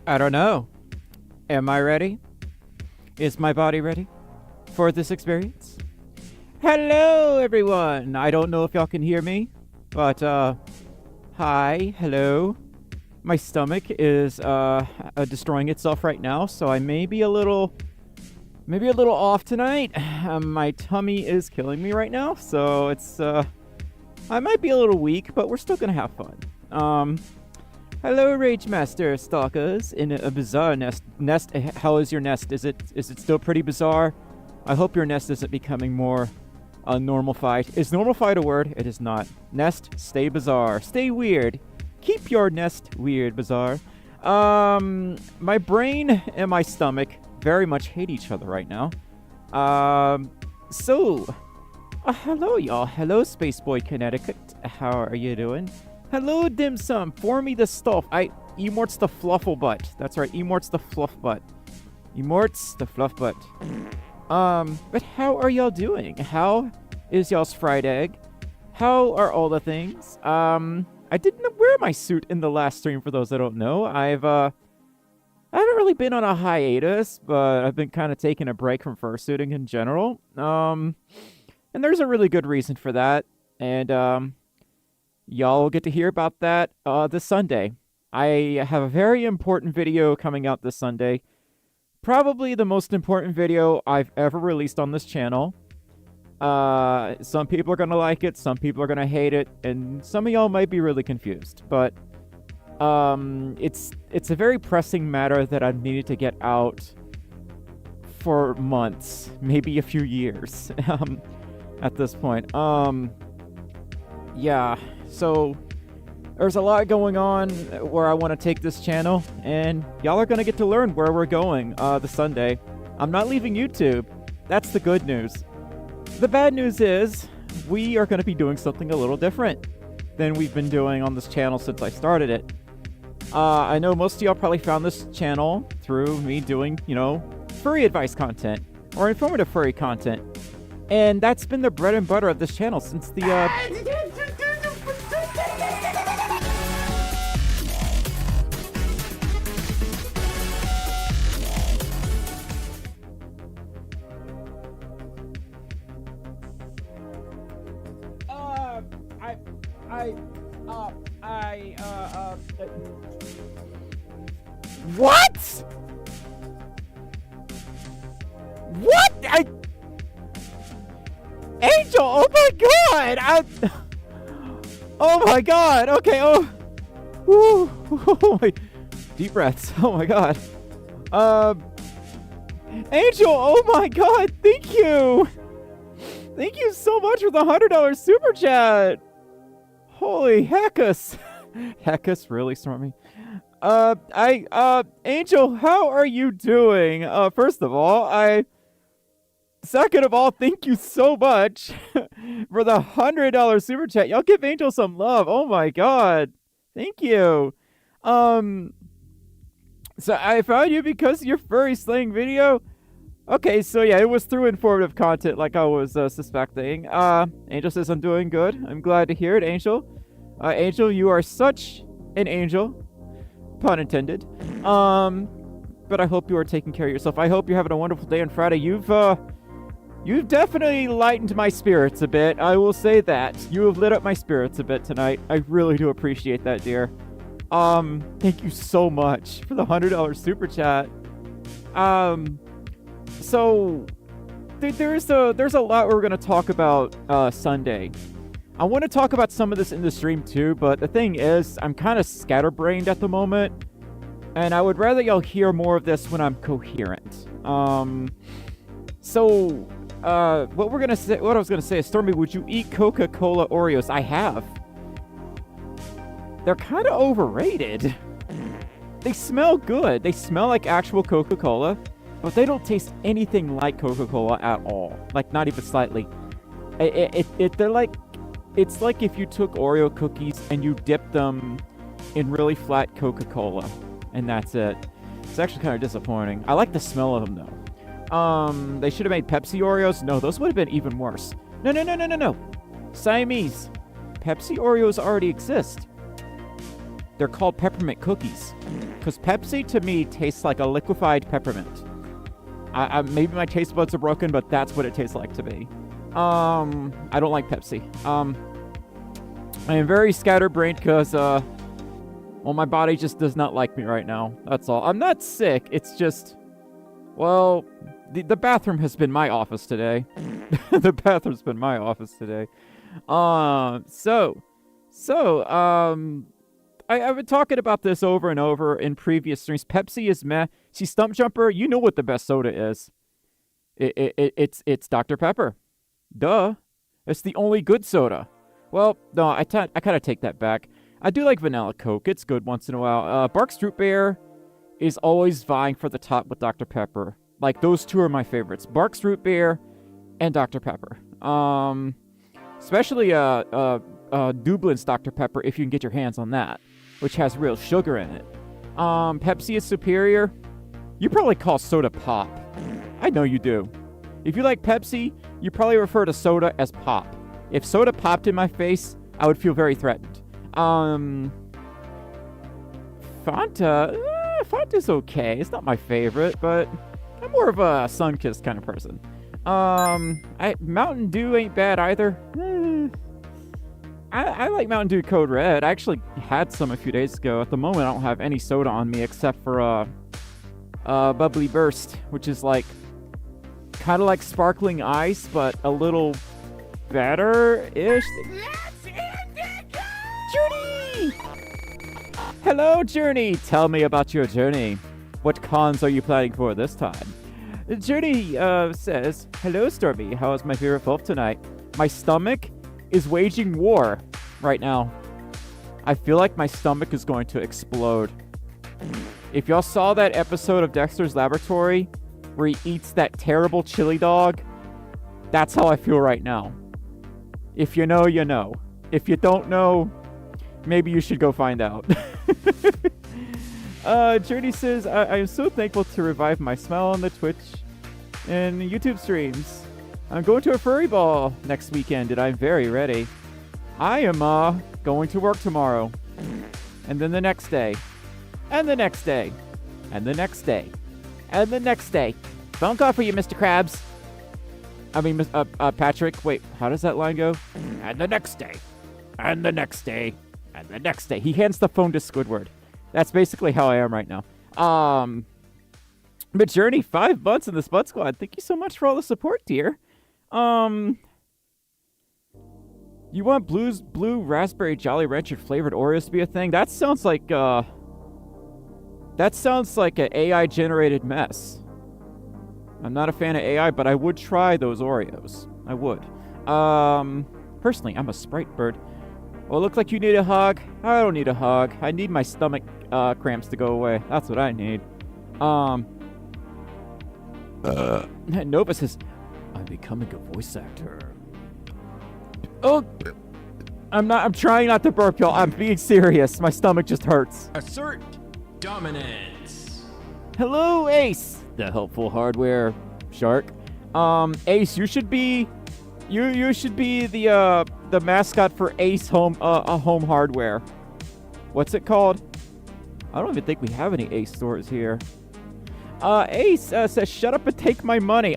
I don't know. Am I ready? Is my body ready for this experience? Hello, everyone. I don't know if y'all can hear me, but, hi, hello. My stomach is, destroying itself right now, so I may be a little off tonight. My tummy is killing me right now, so it's, I might be a little weak, but we're still gonna have fun. Hello, Rage Master stalkers in a bizarre nest. How is your nest? Is it still pretty bizarre? I hope your nest isn't becoming more normal-fied. Is normal-fied a word? It is not. Nest, stay bizarre. Stay weird. Keep your nest weird, bizarre. My brain and my stomach very much hate each other right now. Hello, y'all. Hello, Spaceboy Connecticut. How are you doing? Hello, Dim Sum. For me, the stuff. Emort's the fluffle butt. That's right. Emort's the fluff butt. Emort's the fluff butt. But how are y'all doing? How is y'all's fried egg? How are all the things? I didn't wear my suit in the last stream, for those that don't know. I haven't really been on a hiatus, but I've been kind of taking a break from fursuiting in general. And there's a really good reason for that. And, y'all will get to hear about that this Sunday. I have a very important video coming out this Sunday. Probably the most important video I've ever released on this channel. Some people are going to like it, some people are going to hate it, and some of y'all might be really confused. But it's a very pressing matter that I've needed to get out for months, maybe a few years at this point. Yeah. So, there's a lot going on where I want to take this channel, and y'all are going to get to learn where we're going this Sunday. I'm not leaving YouTube. That's the good news. The bad news is, we are going to be doing something a little different than we've been doing on this channel since I started it. I know most of y'all probably found this channel through me doing, furry advice content, or informative furry content. And that's been the bread and butter of this channel since the, What? What? Angel, oh my god! Oh my god, okay, deep breaths, oh my god. Angel, oh my god, thank you! Thank you so much for the $100 super chat! Holy heckus! Heckus, really, Stormi? Angel, how are you doing? First of all, second of all, thank you so much for the $100 super chat. Y'all give Angel some love. Oh my god. Thank you. So I found you because of your furry slaying video? Okay, so yeah, it was through informative content like I was suspecting. Angel says I'm doing good. I'm glad to hear it, Angel. Angel, you are such an angel. Pun intended. But I hope you are taking care of yourself. I hope you're having a wonderful day on Friday. You've definitely lightened my spirits a bit. I will say that. You have lit up my spirits a bit tonight. I really do appreciate that, dear. Thank you so much for the $100 super chat. So there's a lot we're gonna talk about Sunday. I want to talk about some of this in the stream too, but the thing is, I'm kind of scatterbrained at the moment, and I would rather y'all hear more of this when I'm coherent. What I was gonna say is, Stormi, would you eat Coca-Cola Oreos? I have. They're kind of overrated. They smell good. They smell like actual Coca-Cola, but they don't taste anything like Coca-Cola at all. Like, not even slightly. It's like if you took Oreo cookies and you dipped them in really flat Coca-Cola, and that's it. It's actually kind of disappointing. I like the smell of them, though. They should have made Pepsi Oreos. No, those would have been even worse. No. Siamese. Pepsi Oreos already exist. They're called peppermint cookies. Because Pepsi, to me, tastes like a liquefied peppermint. Maybe my taste buds are broken, but that's what it tastes like to me. I don't like Pepsi. I am very scatterbrained because, well, my body just does not like me right now. That's all. I'm not sick. It's just, well, the bathroom has been my office today. The bathroom's been my office today. I've been talking about this over and over in previous streams. Pepsi is meh. See, Stump Jumper, you know what the best soda is. It's Dr. Pepper. Duh. It's the only good soda. Well, no, I kind of take that back. I do like vanilla Coke. It's good once in a while. Barks Root Beer is always vying for the top with Dr. Pepper. Like, those two are my favorites. Barks Root Beer and Dr. Pepper. Especially Dublin's Dr. Pepper, if you can get your hands on that, which has real sugar in it. Pepsi is superior. You probably call soda pop. I know you do. If you like Pepsi, you probably refer to soda as pop. If soda popped in my face, I would feel very threatened. Fanta's okay. It's not my favorite, but I'm more of a Sunkist kind of person. Mountain Dew ain't bad either. I like Mountain Dew Code Red. I actually had some a few days ago. At the moment, I don't have any soda on me except for Bubbly Burst, which is like kind of like sparkling ice, but a little better-ish. Journey! Hello, Journey! Tell me about your journey. What cons are you planning for this time? Journey says, hello, Stormi. How is my favorite Folf tonight? My stomach is waging war right now. I feel like my stomach is going to explode. If y'all saw that episode of Dexter's Laboratory where he eats that terrible chili dog, that's how I feel right now. If you know, you know. If you don't know, maybe you should go find out. Journey says, I am so thankful to revive my smile on the Twitch and YouTube streams. I'm going to a furry ball next weekend, and I'm very ready. I am, going to work tomorrow. And then the next day. And the next day. And the next day. And the next day. Phone call for you, Mr. Krabs. I mean, Patrick. Wait, how does that line go? And the next day. And the next day. And the next day. He hands the phone to Squidward. That's basically how I am right now. But Journey, 5 months in the Spud Squad. Thank you so much for all the support, dear. You want blue raspberry Jolly Rancher flavored Oreos to be a thing? That sounds like an AI generated mess. I'm not a fan of AI, but I would try those Oreos. I would. Personally, I'm a Sprite bird. Well, it looks like you need a hug. I don't need a hug. I need my stomach cramps to go away. That's what I need. Nova says, I'm becoming a voice actor. Oh, I'm trying not to burp, y'all. I'm being serious. My stomach just hurts. Assert dominance. Hello, Ace, the helpful hardware shark. Ace, you should be the mascot for Ace Home Hardware. What's it called? I don't even think we have any Ace stores here. Ace says, shut up and take my money.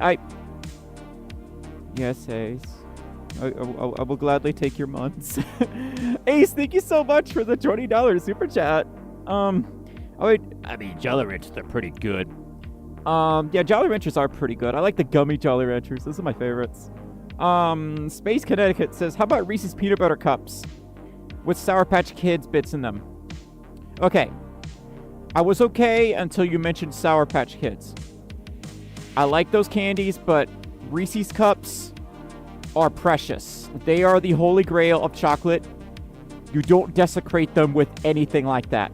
Yes, Ace. I will gladly take your months. Ace, thank you so much for the $20 super chat. Oh wait, I mean, Jolly Ranchers are pretty good. Yeah, Jolly Ranchers are pretty good. I like the gummy Jolly Ranchers. Those are my favorites. Space Connecticut says, how about Reese's Peanut Butter Cups with Sour Patch Kids bits in them? Okay. I was okay until you mentioned Sour Patch Kids. I like those candies, but Reese's Cups are precious. They are the holy grail of chocolate. You don't desecrate them with anything like that.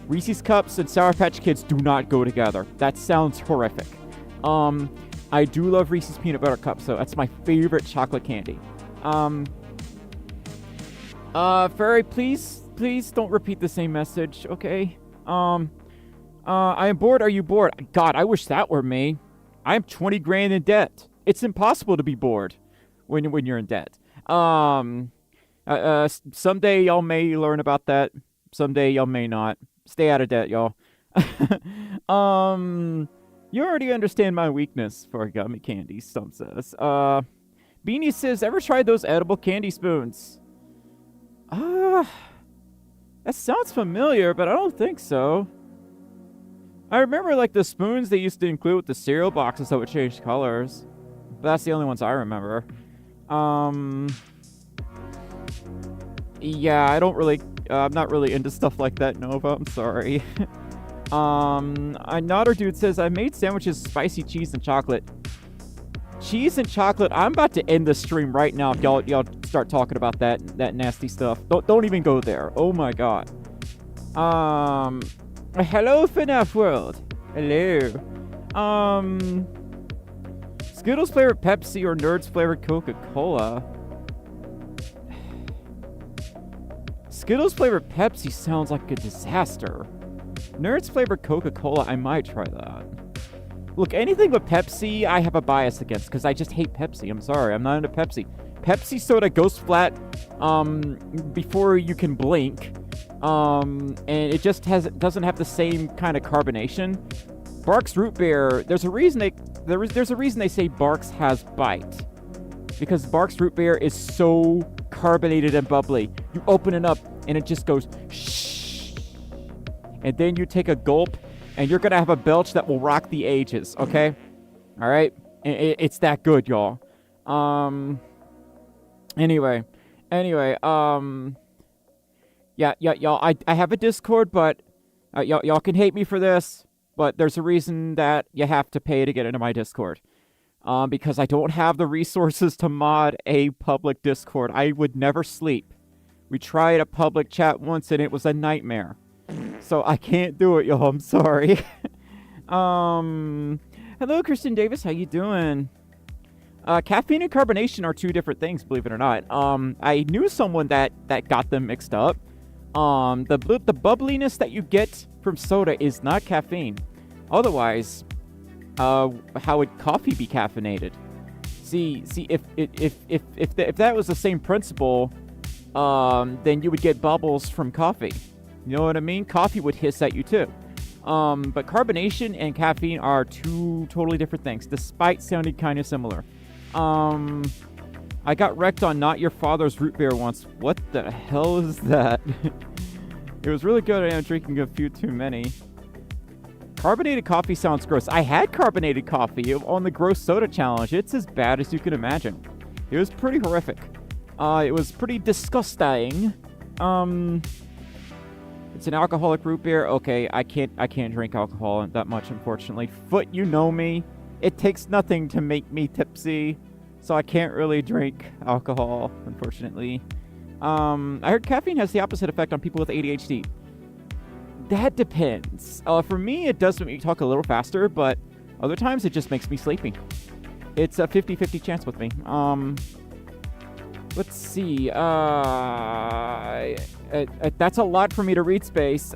Reese's Cups and Sour Patch Kids do not go together. That sounds horrific. I do love Reese's Peanut Butter Cups, so that's my favorite chocolate candy. Furry, please don't repeat the same message, okay? I am bored. Are you bored? God, I wish that were me. I'm 20 grand in debt. It's impossible to be bored when you're in debt. Someday y'all may learn about that. Someday y'all may not. Stay out of debt, y'all. You already understand my weakness for gummy candy, Stump says. Beanie says, ever tried those edible candy spoons? That sounds familiar, but I don't think so. I remember, like, the spoons they used to include with the cereal boxes that would change colors. But that's the only ones I remember. Yeah, I don't really... I'm not really into stuff like that, Nova. I'm sorry. A Nodder Dude says, I made sandwiches, spicy cheese and chocolate. Cheese and chocolate. I'm about to end the stream right now if y'all start talking about that nasty stuff. Don't even go there. Oh my god. Hello, FNAF World. Hello. Skittles flavored Pepsi or Nerds flavored Coca-Cola? Skittles flavored Pepsi sounds like a disaster. Nerds flavored Coca-Cola, I might try that. Look, anything but Pepsi, I have a bias against, because I just hate Pepsi. I'm sorry, I'm not into Pepsi. Pepsi soda goes flat before you can blink. And it just doesn't have the same kind of carbonation. Barks Root Beer, there's a reason they say Barks has bite. Because Barks Root Beer is so carbonated and bubbly. You open it up and it just goes shh. And then you take a gulp and you're gonna have a belch that will rock the ages, okay? All right? It's that good, y'all. Anyway, yeah, y'all, I have a Discord, but y'all can hate me for this, but there's a reason that you have to pay to get into my Discord. Because I don't have the resources to mod a public Discord. I would never sleep. We tried a public chat once and it was a nightmare. So I can't do it, y'all. I'm sorry. Hello, Kristen Davis. How you doing? Caffeine and carbonation are two different things, believe it or not. I knew someone that got them mixed up. The bubbliness that you get from soda is not caffeine. Otherwise, how would coffee be caffeinated? See, if that was the same principle, then you would get bubbles from coffee. You know what I mean? Coffee would hiss at you too. But carbonation and caffeine are two totally different things, despite sounding kind of similar. I got wrecked on Not Your Father's root beer once. What the hell is that? It was really good. I am drinking a few too many. Carbonated coffee sounds gross. I had carbonated coffee on the Gross Soda Challenge. It's as bad as you can imagine. It was pretty horrific. It was pretty disgusting. It's an alcoholic root beer. Okay, I can't drink alcohol that much, unfortunately. Foot, you know me. It takes nothing to make me tipsy, so I can't really drink alcohol, unfortunately. I heard caffeine has the opposite effect on people with ADHD. That depends. For me, it does make me talk a little faster, but other times it just makes me sleepy. It's a 50-50 chance with me. Let's see. That's a lot for me to read, Space.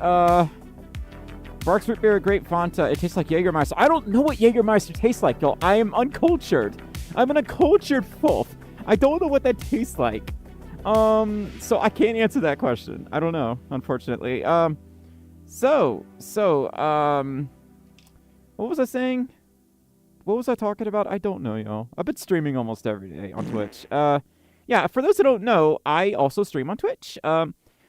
Barks Root Beer, Grape Fanta. It tastes like Jägermeister. I don't know what Jägermeister tastes like, y'all. I am uncultured. I'm an uncultured Folf. I don't know what that tastes like. So I can't answer that question. I don't know, unfortunately. What was I saying? What was I talking about? I don't know, y'all. I've been streaming almost every day on Twitch. Yeah, for those who don't know, I also stream on Twitch.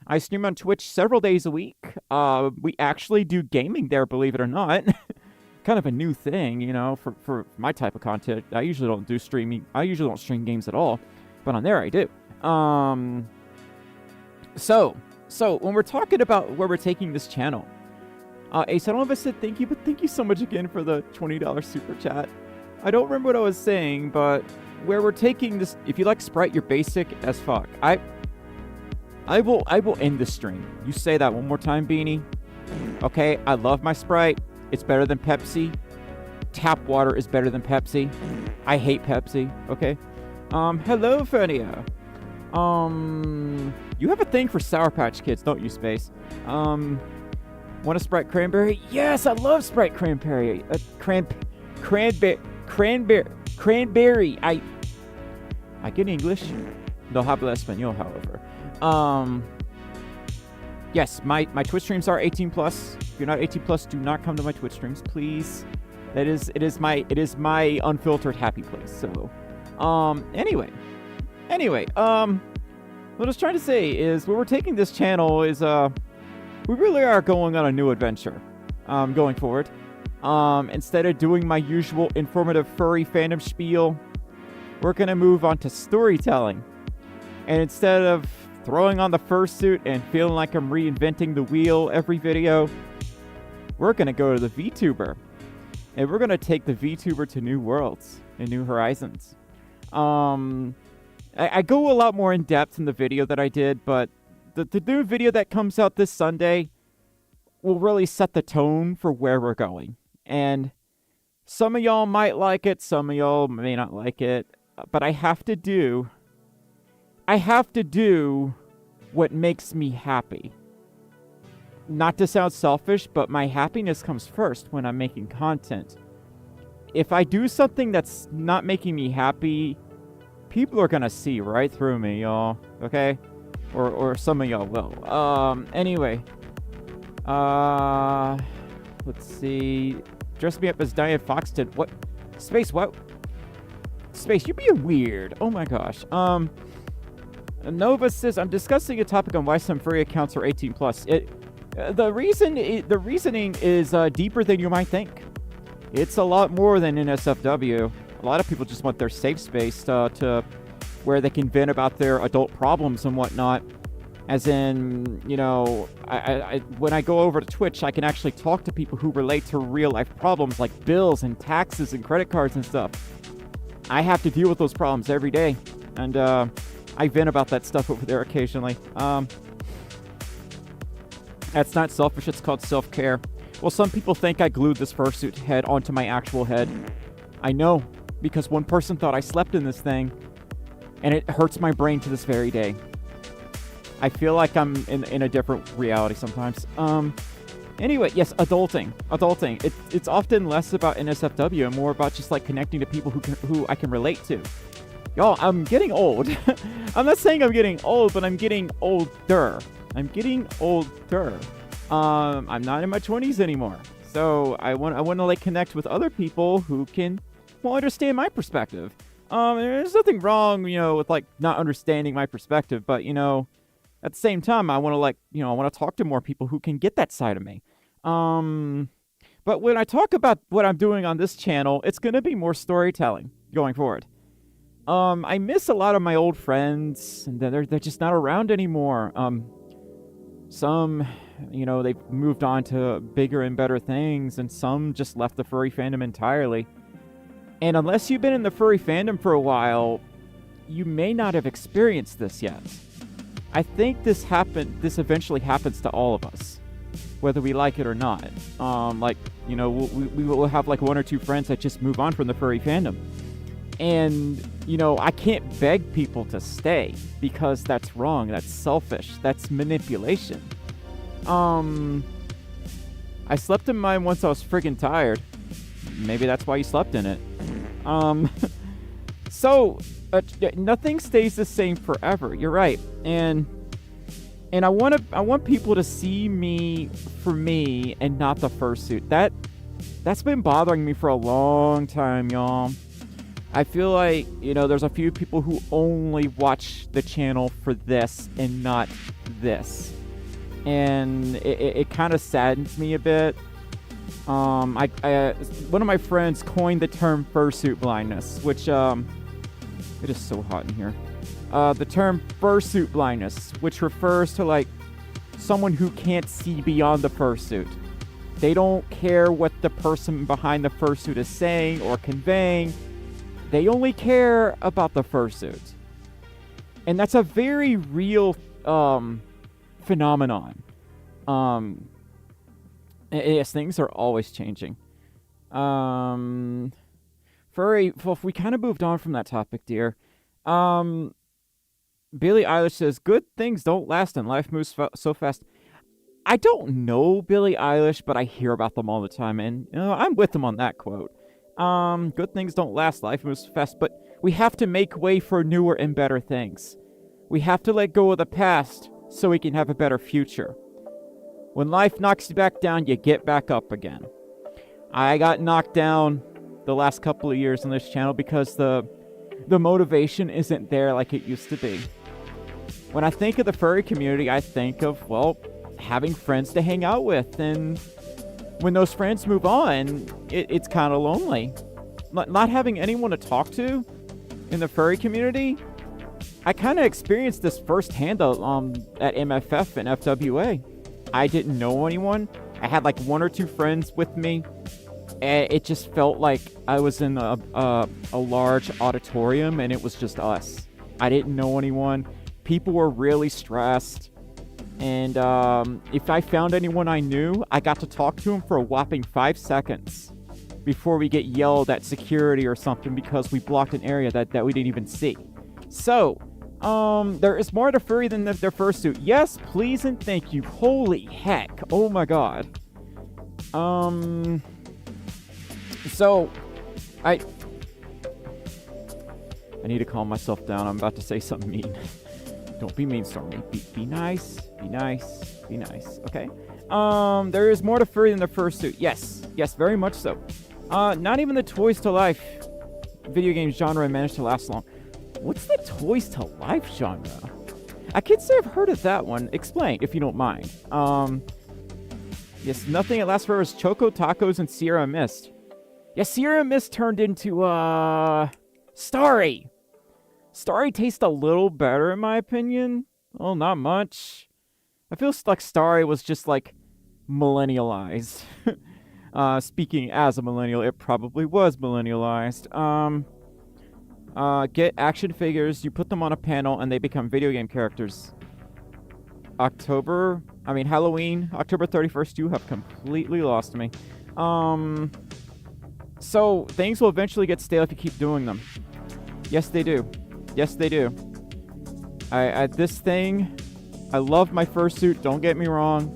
I stream on Twitch several days a week. We actually do gaming there, believe it or not. Kind of a new thing, you know, for my type of content. I usually don't do streaming. I usually don't stream games at all, but on there I do. So when we're talking about where we're taking this channel, Ace, I don't know if I said thank you, but thank you so much again for the $20 super chat. I don't remember what I was saying, but where we're taking this, if you like Sprite, you're basic as fuck. I will end the stream. You say that one more time, Beanie. Okay, I love my Sprite. It's better than Pepsi. Tap water is better than Pepsi. I hate Pepsi. Okay. Hello, Fernia. You have a thing for Sour Patch Kids, don't you, Space? Want a Sprite Cranberry? Yes, I love Sprite Cranberry. Cranberry. I get English. No hablo español, however. Yes, my Twitch streams are 18 plus. If you're not 18 plus, do not come to my Twitch streams, please. It is my unfiltered happy place. So, anyway, what I was trying to say is where we're taking this channel is we really are going on a new adventure, going forward. Instead of doing my usual informative furry fandom spiel, we're gonna move on to storytelling. And instead of throwing on the fursuit and feeling like I'm reinventing the wheel every video, we're gonna go to the VTuber. And we're gonna take the VTuber to new worlds and new horizons. I go a lot more in depth in the video that I did, but the new video that comes out this Sunday will really set the tone for where we're going. And some of y'all might like it, some of y'all may not like it, but I have to do what makes me happy. Not to sound selfish, but my happiness comes first when I'm making content. If I do something that's not making me happy, people are gonna see right through me, y'all. Okay? Or some of y'all will. Anyway. Let's see. Dress me up as Diane Foxton. What? Space, what? Space, you being weird. Oh my gosh. Nova says, I'm discussing a topic on why some furry accounts are 18 plus. The reasoning is deeper than you might think. It's a lot more than NSFW. A lot of people just want their safe space to where they can vent about their adult problems and whatnot. As in, you know, when I go over to Twitch, I can actually talk to people who relate to real life problems like bills and taxes and credit cards and stuff. I have to deal with those problems every day, and I vent about that stuff over there occasionally. That's not selfish, it's called self-care. Well, some people think I glued this fursuit head onto my actual head. I know, because one person thought I slept in this thing, and it hurts my brain to this very day. I feel like I'm in a different reality sometimes. Anyway, yes, adulting. It's often less about NSFW and more about just like connecting to people who I can relate to. Y'all, I'm getting old. I'm not saying I'm getting old, but I'm getting older. I'm not in my 20s anymore. So I want to like connect with other people who will understand my perspective. There's nothing wrong, you know, with like not understanding my perspective, but you know, at the same time, I want to talk to more people who can get that side of me. But when I talk about what I'm doing on this channel, it's going to be more storytelling going forward. I miss a lot of my old friends, and they're just not around anymore. Some, you know, they've moved on to bigger and better things, and some just left the furry fandom entirely. And unless you've been in the furry fandom for a while, you may not have experienced this yet. I think this eventually happens to all of us, whether we like it or not. Like, you know, we will have like one or two friends that just move on from the furry fandom. And, you know, I can't beg people to stay because that's wrong. That's selfish. That's manipulation. I slept in mine once I was friggin' tired. Maybe that's why you slept in it. So, nothing stays the same forever. You're right. And I want people to see me for me and not the fursuit. That's been bothering me for a long time, y'all. I feel like, you know, there's a few people who only watch the channel for this and not this. And it kind of saddens me a bit. One of my friends coined the term fursuit blindness, which, it is so hot in here. The term fursuit blindness, which refers to, like, someone who can't see beyond the fursuit. They don't care what the person behind the fursuit is saying or conveying. They only care about the fursuit. And that's a very real phenomenon. Yes, things are always changing. Furry, well, we kind of moved on from that topic, dear. Billie Eilish says, good things don't last and life moves so fast. I don't know Billie Eilish, but I hear about them all the time, and you know, I'm with them on that quote. Good things don't last, life moves fast, but we have to make way for newer and better things. We have to let go of the past so we can have a better future. When life knocks you back down, you get back up again. I got knocked down the last couple of years on this channel because the motivation isn't there like it used to be. When I think of the furry community, I think of, well, having friends to hang out with. And when those friends move on, it's kind of lonely. Not having anyone to talk to in the furry community, I kind of experienced this firsthand at MFF and FWA. I didn't know anyone. I had like 1 or 2 friends with me. And it just felt like I was in a large auditorium and it was just us. I didn't know anyone. People were really stressed. And if I found anyone I knew, I got to talk to them for a whopping 5 seconds before we get yelled at security or something because we blocked an area that we didn't even see. So, there is more to furry than their fursuit. Yes, please and thank you. Holy heck. Oh my god. So, I need to calm myself down. I'm about to say something mean. Don't be mean, Stormi. Be nice. Be nice. Be nice. Okay? There is more to furry than the fursuit. Yes. Yes, very much so. Not even the Toys to Life video game genre managed to last long. What's the Toys to Life genre? I can't say I've heard of that one. Explain, if you don't mind. Yes, nothing that lasts forever is Choco Tacos and Sierra Mist. Yeah, Sierra Mist turned into, Starry. Starry tastes a little better, in my opinion. Well, not much. I feel like Starry was just, like, millennialized. Speaking as a millennial, it probably was millennialized. Get action figures, you put them on a panel, and they become video game characters. Halloween, October 31st, you have completely lost me. So, things will eventually get stale if you keep doing them. Yes, they do. Yes, they do. I love my fursuit, don't get me wrong.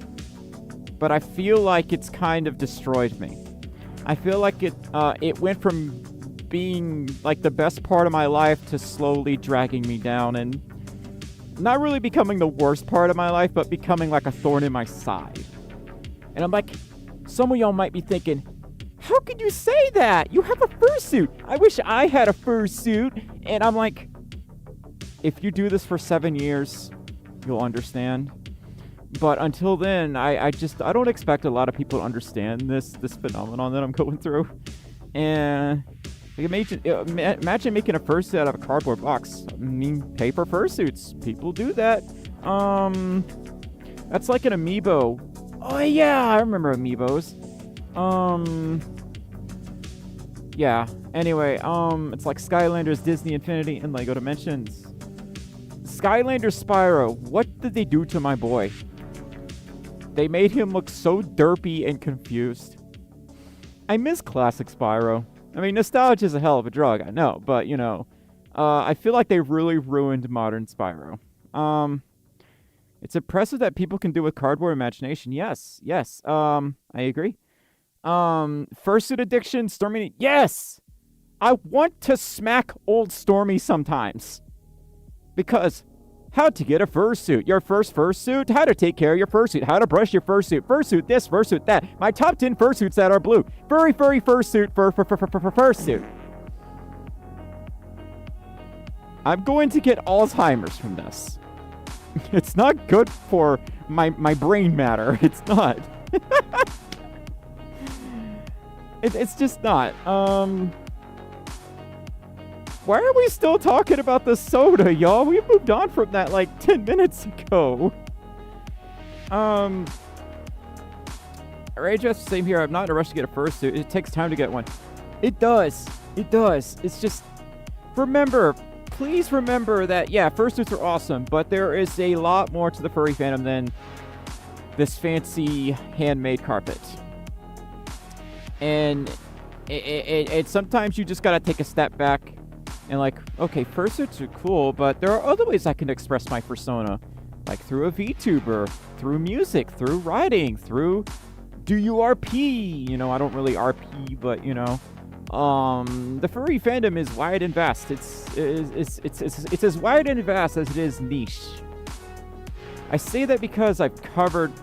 But I feel like it's kind of destroyed me. I feel like it went from being like the best part of my life to slowly dragging me down and not really becoming the worst part of my life, but becoming like a thorn in my side. And I'm like, some of y'all might be thinking, how could you say that? You have a fursuit. I wish I had a fursuit. And I'm like, if you do this for 7 years, you'll understand. But until then, I don't expect a lot of people to understand this phenomenon that I'm going through. And imagine making a fursuit out of a cardboard box. I mean, paper fursuits. People do that. That's like an amiibo. Oh yeah, I remember amiibos. Yeah. Anyway, it's like Skylanders, Disney Infinity, and Lego Dimensions. Skylanders Spyro. What did they do to my boy? They made him look so derpy and confused. I miss classic Spyro. I mean, nostalgia is a hell of a drug, I know, but, you know, I feel like they really ruined modern Spyro. It's impressive that people can do with cardboard imagination. Yes, I agree. Fursuit addiction, Stormi, yes! I want to smack old Stormi sometimes. Because how to get a fursuit, your first fursuit, how to take care of your fursuit, how to brush your fursuit this, fursuit that. My top 10 fursuits that are blue. Furry fursuit, fursuit. I'm going to get Alzheimer's from this. It's not good for my brain matter. It's not. It's just not. Why are we still talking about the soda, y'all? We moved on from that like 10 minutes ago. Rage F, same here. I'm not in a rush to get a fursuit. It takes time to get one. It does. It does. It's just, please remember that, yeah, fursuits are awesome, but there is a lot more to the furry fandom than this fancy handmade carpet. And it sometimes you just gotta take a step back and like, okay, fursuits are cool, but there are other ways I can express my persona. Like through a VTuber, through music, through writing, through do you RP? You know, I don't really RP, but you know. The furry fandom is wide and vast. It's as wide and vast as it is niche. I say that because I've covered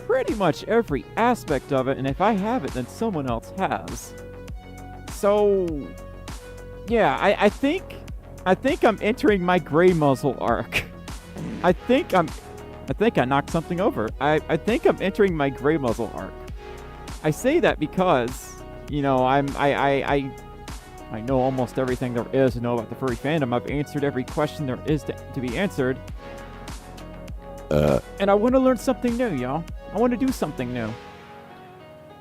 pretty much every aspect of it, and if I have it, then someone else has. So, yeah, I think I'm entering my gray muzzle arc. I think I knocked something over. I think I'm entering my gray muzzle arc. I say that because, you know, I know almost everything there is to know about the furry fandom. I've answered every question there is to be answered. And I want to learn something new, y'all. I want to do something new.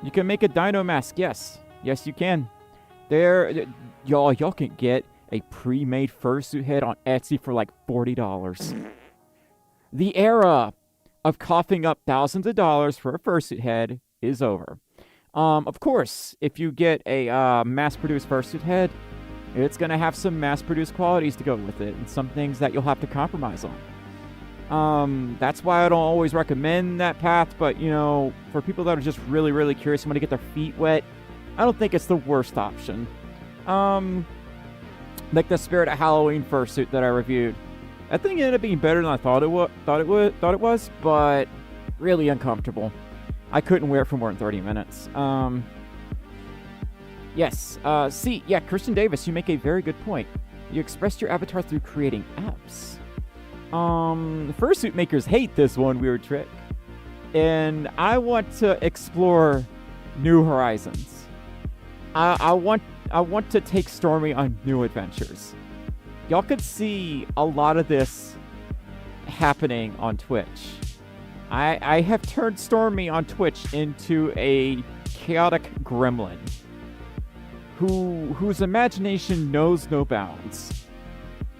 You can make a dino mask, yes. Yes, you can. Y'all can get a pre-made fursuit head on Etsy for like $40. The era of coughing up thousands of dollars for a fursuit head is over. Of course, if you get a mass-produced fursuit head, it's going to have some mass-produced qualities to go with it, and some things that you'll have to compromise on. That's why I don't always recommend that path, but, you know, for people that are just really, really curious and want to get their feet wet, I don't think it's the worst option. Like the Spirit of Halloween fursuit that I reviewed. I think it ended up being better than I thought it was, but really uncomfortable. I couldn't wear it for more than 30 minutes. Yes. Christian Davis, you make a very good point. You expressed your avatar through creating apps. Fursuit makers hate this one weird trick, and I want to explore new horizons. I want to take Stormi on new adventures. Y'all could see a lot of this happening on Twitch. I have turned Stormi on Twitch into a chaotic gremlin whose imagination knows no bounds.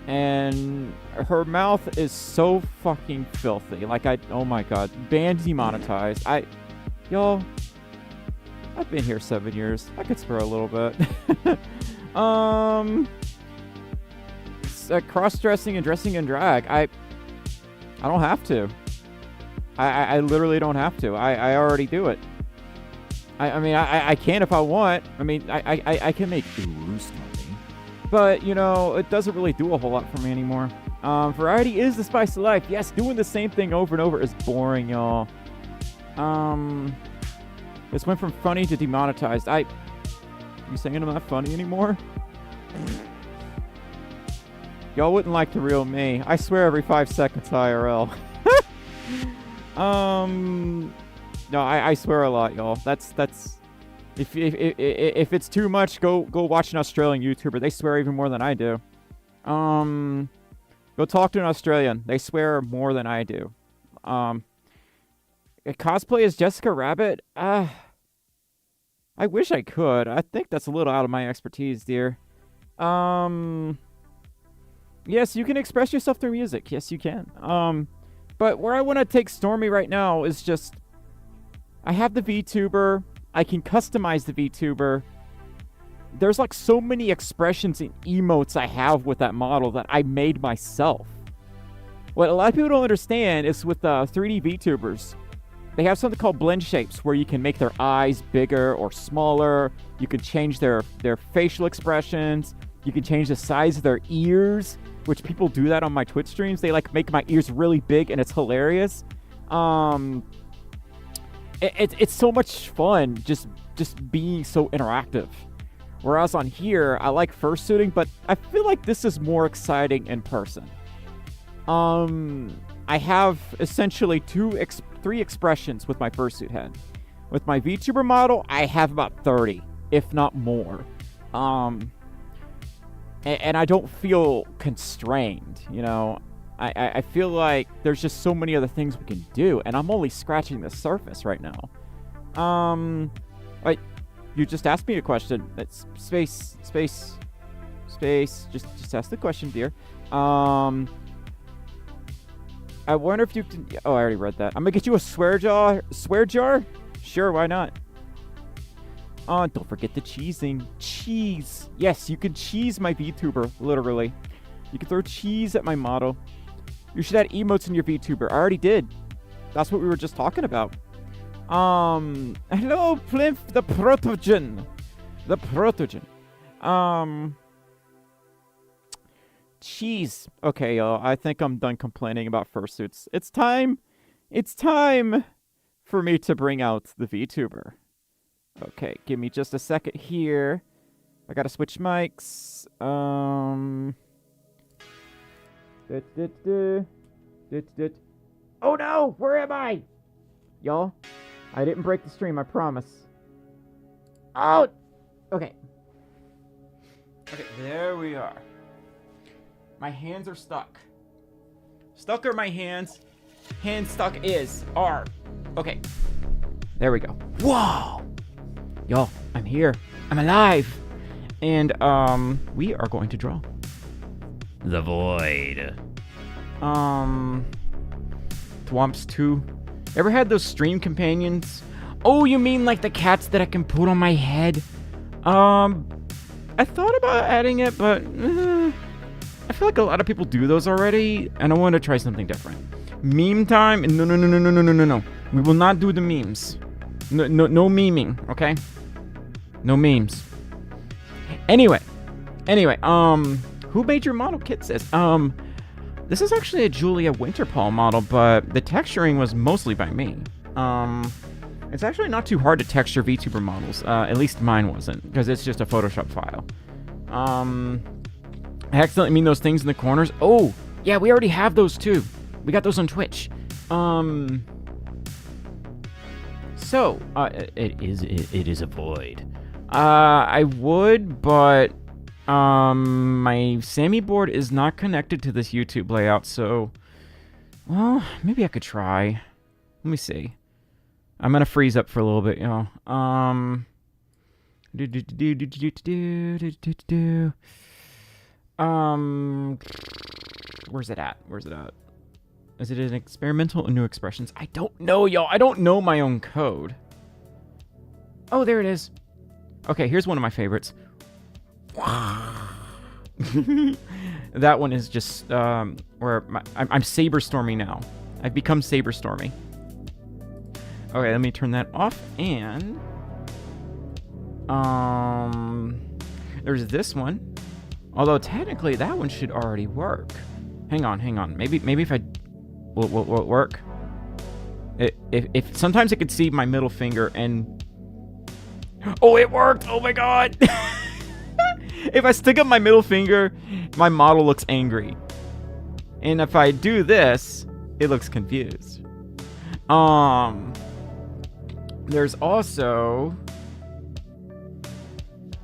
And her mouth is so fucking filthy. Like, oh my god. Banned, demonetized. Y'all, I've been here 7 years. I could swear a little bit. Cross-dressing and dressing in drag. I don't have to. I literally don't have to. I already do it. I mean, I can if I want. I mean, I can make Stormi. But, you know, it doesn't really do a whole lot for me anymore. Variety is the spice of life. Yes, doing the same thing over and over is boring, y'all. This went from funny to demonetized. You saying I'm not funny anymore? Y'all wouldn't like the real me. I swear every 5 seconds IRL. No, I swear a lot, y'all. That's if it's too much, go watch an Australian YouTuber. They swear even more than I do. Go talk to an Australian. They swear more than I do. Cosplay as Jessica Rabbit? I wish I could. I think that's a little out of my expertise, dear. Yes, you can express yourself through music. Yes, you can. But where I want to take Stormi right now is just, I have the VTuber. I can customize the VTuber. There's like so many expressions and emotes I have with that model that I made myself. What a lot of people don't understand is with 3D VTubers, they have something called blend shapes where you can make their eyes bigger or smaller. You can change their facial expressions. You can change the size of their ears, which people do that on my Twitch streams. They like make my ears really big and it's hilarious. It's so much fun just being so interactive. Whereas on here, I like fursuiting, but I feel like this is more exciting in person. I have essentially three expressions with my fursuit head. With my VTuber model, I have about 30, if not more. And I don't feel constrained, you know. I feel like there's just so many other things we can do, and I'm only scratching the surface right now. You just asked me a question. It's space. Just ask the question, dear. I wonder if you can. Oh, I already read that. I'm gonna get you a swear jar. Swear jar? Sure, why not? Don't forget the cheesing. Cheese. Yes, you can cheese my VTuber, literally. You can throw cheese at my model. You should add emotes in your VTuber. I already did. That's what we were just talking about. Hello, Plinth the Protogen. The Protogen. Cheese. Okay, y'all. I think I'm done complaining about fursuits. It's time for me to bring out the VTuber. Okay, give me just a second here. I gotta switch mics. Oh no! Where am I? Y'all, I didn't break the stream, I promise. Oh! Okay. Okay, there we are. My hands are stuck. Stuck are my hands. Hands stuck are. Okay. There we go. Whoa! Y'all, I'm here. I'm alive. And, we are going to draw. The Void. Thwomps 2. Ever had those stream companions? Oh, you mean like the cats that I can put on my head? I thought about adding it, but I feel like a lot of people do those already, and I want to try something different. Meme time? No. We will not do the memes. No memeing, okay? No memes. Anyway, who made your model, Kit says? This is actually a Julia Winterpaul model, but the texturing was mostly by me. It's actually not too hard to texture VTuber models. At least mine wasn't, because it's just a Photoshop file. I accidentally mean those things in the corners. Oh, yeah, we already have those too. We got those on Twitch. So, it is a void. I would, but my Sammy board is not connected to this YouTube layout, so well, maybe I could try. Let me see. I'm gonna freeze up for a little bit, you know. Where's it at? Is it an experimental or new expressions? I don't know, y'all. I don't know my own code. Oh, there it is. Okay, here's one of my favorites. That one is just where I'm Saber Stormi now. I've become Saber Stormi. Okay, let me turn that off, and there's this one. Although technically that one should already work. Hang on. Maybe if I will it work? If sometimes I could see my middle finger and oh, it worked! Oh my god! If I stick up my middle finger, my model looks angry. And if I do this, it looks confused. There's also...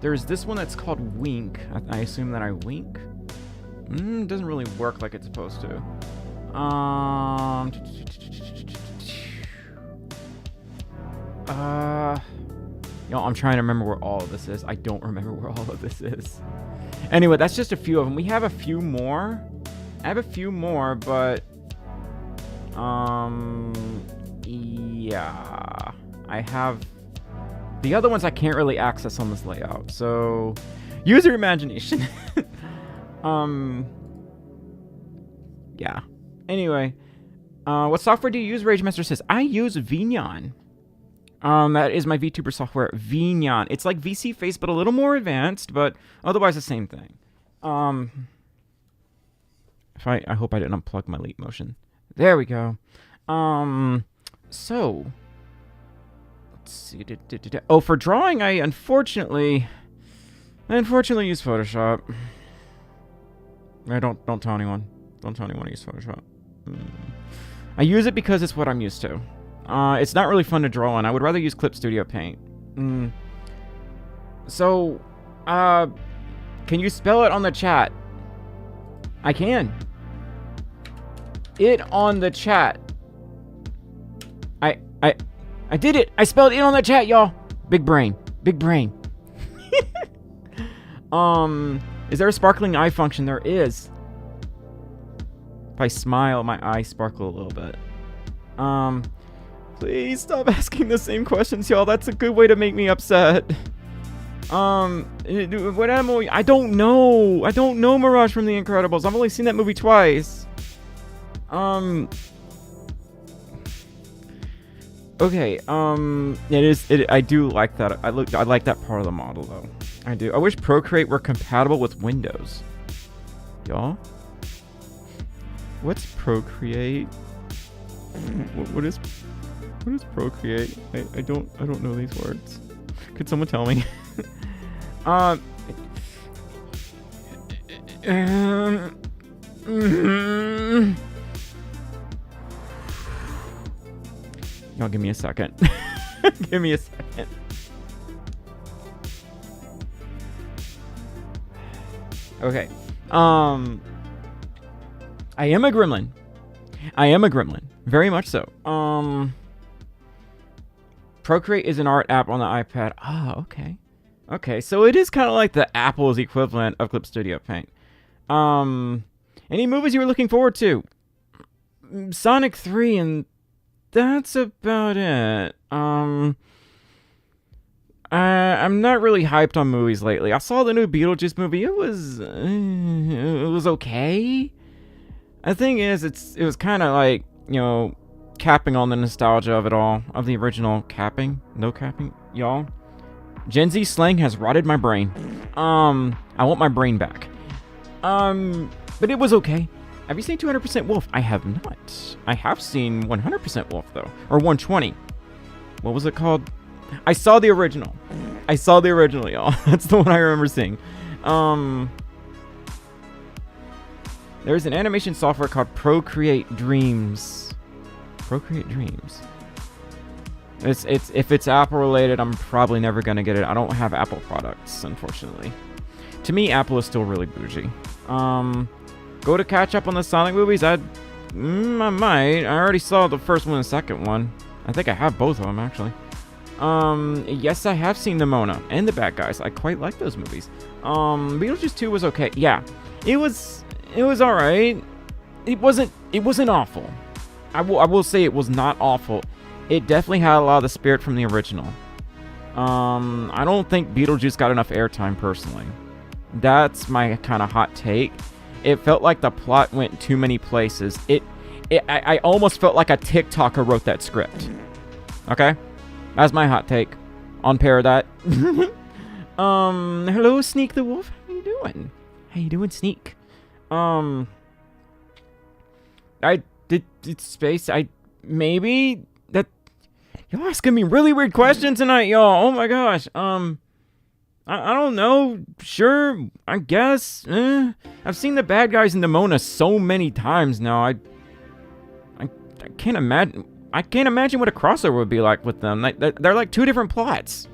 There's this one that's called Wink. I assume that I wink? It doesn't really work like it's supposed to. Y'all, I'm trying to remember where all of this is. I don't remember where all of this is. Anyway, that's just a few of them. We have a few more. I have a few more, but... yeah. I have... The other ones I can't really access on this layout, so... Use your imagination. Yeah. Anyway. What software do you use, RageMaster says? I use Vignon. That is my VTuber software, Vignon. It's like VC Face, but a little more advanced, but otherwise the same thing. If I hope I didn't unplug my leap motion. There we go. So... Let's see. Oh, for drawing, I unfortunately use Photoshop. Don't tell anyone. Don't tell anyone I use Photoshop. I use it because it's what I'm used to. It's not really fun to draw on. I would rather use Clip Studio Paint. So, can you spell it on the chat? I can. It on the chat. I did it. I spelled it on the chat, y'all. Big brain. Big brain. Is there a sparkling eye function? There is. If I smile, my eyes sparkle a little bit. Please stop asking the same questions, y'all. That's a good way to make me upset. What animal? I don't know. I don't know Mirage from The Incredibles. I've only seen that movie twice. Okay. I do like that. I like that part of the model though. I do. I wish Procreate were compatible with Windows. Y'all? What's Procreate? What is... What is procreate? I don't know these words. Could someone tell me? Y'all give me a second. Give me a second. Okay. I am a gremlin. Very much so. Procreate is an art app on the iPad. Ah, okay. Okay, so it is kind of like the Apple's equivalent of Clip Studio Paint. Any movies you were looking forward to? Sonic 3, and that's about it. I'm not really hyped on movies lately. I saw the new Beetlejuice movie. It was okay. The thing is, it was kind of like, you know, capping on the nostalgia of it all, of the original capping. No capping, y'all. Gen Z slang has rotted my brain. I want my brain back. But it was okay. Have you seen 200% Wolf? I have not. I have seen 100% Wolf, though. Or 120. What was it called? I saw the original. Y'all. That's the one I remember seeing. There's an animation software called Procreate Dreams. Procreate Dreams. If it's Apple related, I'm probably never gonna get it. I don't have Apple products, unfortunately. To me, Apple is still really bougie. Go to catch up on the Sonic movies? I might. I already saw the first one and the second one. I think I have both of them, actually. Yes, I have seen the Mona and the Bad Guys. I quite like those movies. Beetlejuice 2 was okay. Yeah, it was alright. It wasn't awful. I will say it was not awful. It definitely had a lot of the spirit from the original. I don't think Beetlejuice got enough airtime, personally. That's my kind of hot take. It felt like the plot went too many places. I almost felt like a TikToker wrote that script. Okay? That's my hot take on Paradise. Hello, Sneak the Wolf. How you doing? How you doing, Sneak? I did space. Maybe that y'all asking me really weird questions tonight, y'all. Oh my gosh. I don't know. Sure, I guess. I've seen the Bad Guys in the Mona so many times now. I can't imagine. I can't imagine what a crossover would be like with them. They're like two different plots.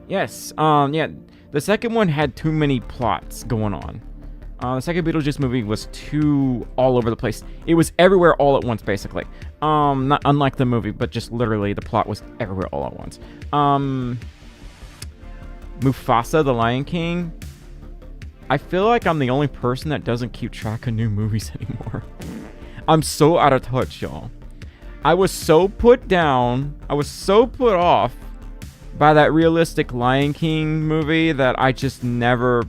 Yes. Yeah. The second one had too many plots going on. The second Beetlejuice movie was too all over the place. It was everywhere all at once, basically. Not unlike the movie, but just literally the plot was everywhere all at once. Mufasa, the Lion King. I feel like I'm the only person that doesn't keep track of new movies anymore. I'm so out of touch, y'all. I was so put down. I was so put off by that realistic Lion King movie that I just never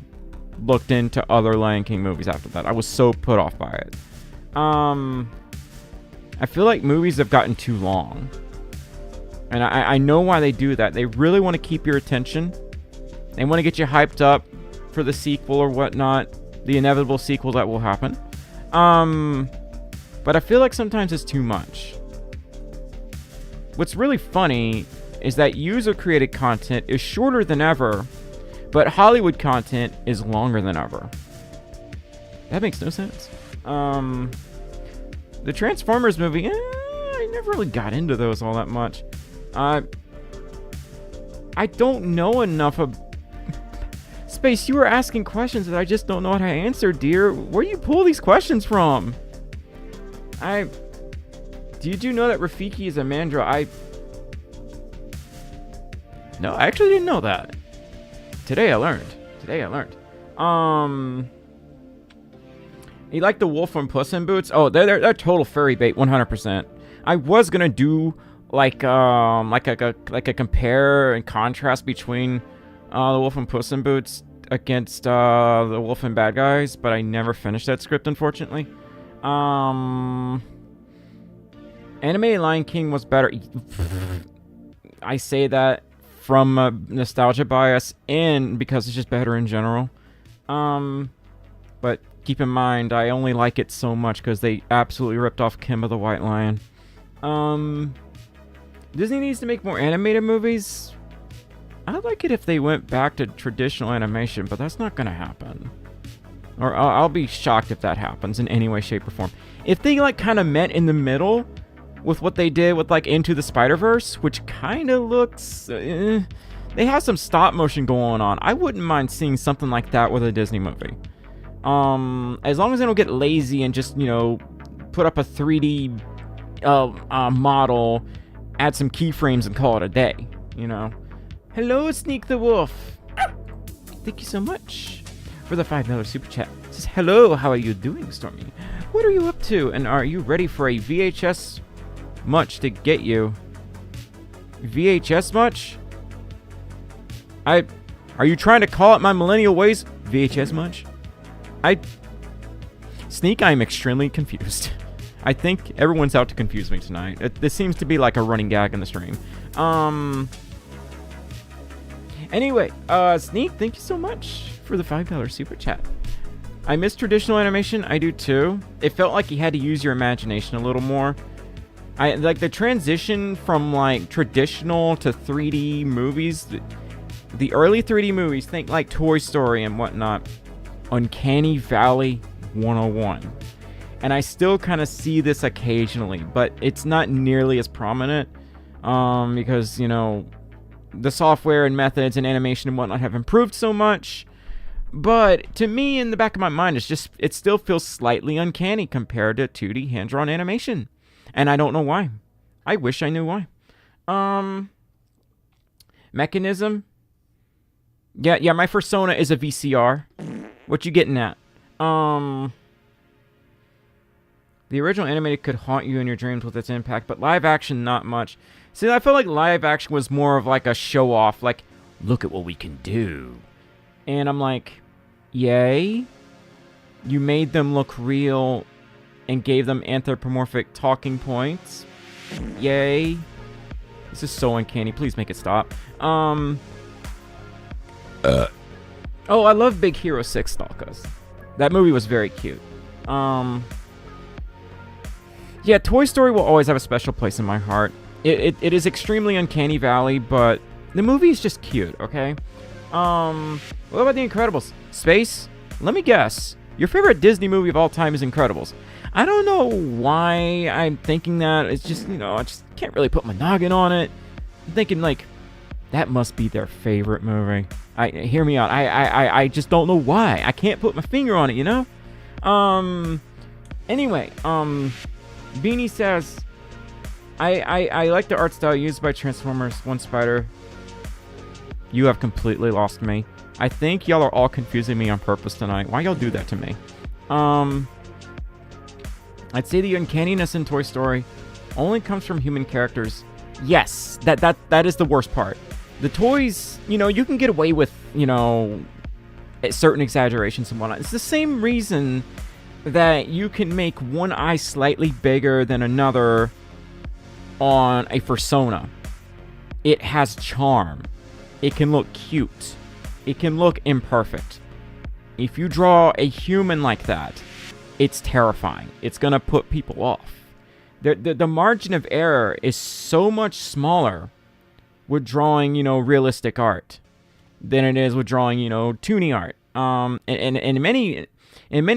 looked into other Lion King movies after that. I was so put off by it. I feel like movies have gotten too long. And I know why they do that. They really want to keep your attention. They want to get you hyped up for the sequel or whatnot. The inevitable sequel that will happen. But I feel like sometimes it's too much. What's really funny is that user-created content is shorter than ever, but Hollywood content is longer than ever. That makes no sense. The Transformers movie, I never really got into those all that much. I don't know enough of... Space, you were asking questions that I just don't know how to answer, dear. Where do you pull these questions from? Did you know that Rafiki is a mandrill? No, I actually didn't know that. Today I learned. You like the wolf from Puss in Boots? Oh, they're total furry bait, 100%. I was gonna do like a compare and contrast between the wolf from Puss in Boots against the wolf and Bad Guys, but I never finished that script, unfortunately. Anime Lion King was better. I say that from a nostalgia bias and because it's just better in general. But keep in mind, I only like it so much because they absolutely ripped off Kimba the White Lion. Disney needs to make more animated movies. I'd like it if they went back to traditional animation, but that's not gonna happen. Or I'll be shocked if that happens in any way, shape, or form. If they like kind of met in the middle with what they did with like Into the Spider-Verse, which kind of looks... they have some stop motion going on. I wouldn't mind seeing something like that with a Disney movie. As long as they don't get lazy and just, you know, put up a 3D model, add some keyframes and call it a day, you know. Hello, Sneak the Wolf. Thank you so much for the $5 super chat. It says, hello, how are you doing, Stormi? What are you up to? And are you ready for a VHS much to get you? VHS much? Are you trying to call it my millennial ways? VHS much? Sneak, I'm extremely confused. I think everyone's out to confuse me tonight. This seems to be like a running gag in the stream. Anyway, Sneak, thank you so much for the $5 super chat. I miss traditional animation. I do too. It felt like you had to use your imagination a little more. I like the transition from like traditional to 3D movies. The early 3D movies, think like Toy Story and whatnot. Uncanny Valley 101. And I still kind of see this occasionally, but it's not nearly as prominent because, you know, the software and methods and animation and whatnot have improved so much. But to me, in the back of my mind, it still feels slightly uncanny compared to 2D hand-drawn animation. And I don't know why. I wish I knew why. Mechanism. Yeah, my Fursona is a VCR. What you getting at? The original animated could haunt you in your dreams with its impact, but live action, not much. See, I felt like live action was more of like a show-off, like, look at what we can do. And I'm like, yay? You made them look real and gave them anthropomorphic talking points. Yay. This is so uncanny. Please make it stop. Oh, I love Big Hero 6 Stalkers. That movie was very cute. Yeah, Toy Story will always have a special place in my heart. It is extremely Uncanny Valley, but the movie is just cute, okay? What about The Incredibles? Space? Let me guess. Your favorite Disney movie of all time is Incredibles. I don't know why I'm thinking that. It's just, you know, I just can't really put my noggin on it. I'm thinking, like, that must be their favorite movie. Hear me out. I just don't know why. I can't put my finger on it, you know? Anyway, Beanie says, I like the art style used by Transformers One Spider. You have completely lost me. I think y'all are all confusing me on purpose tonight. Why y'all do that to me? I'd say the uncanniness in Toy Story only comes from human characters. Yes, that is the worst part. The toys, you know, you can get away with, you know, certain exaggerations and whatnot. It's the same reason that you can make one eye slightly bigger than another on a Fursona. It has charm. It can look cute. It can look imperfect. If you draw a human like that, it's terrifying. It's gonna put people off. The margin of error is so much smaller with drawing, you know, realistic art than it is with drawing, you know, toony art. And in many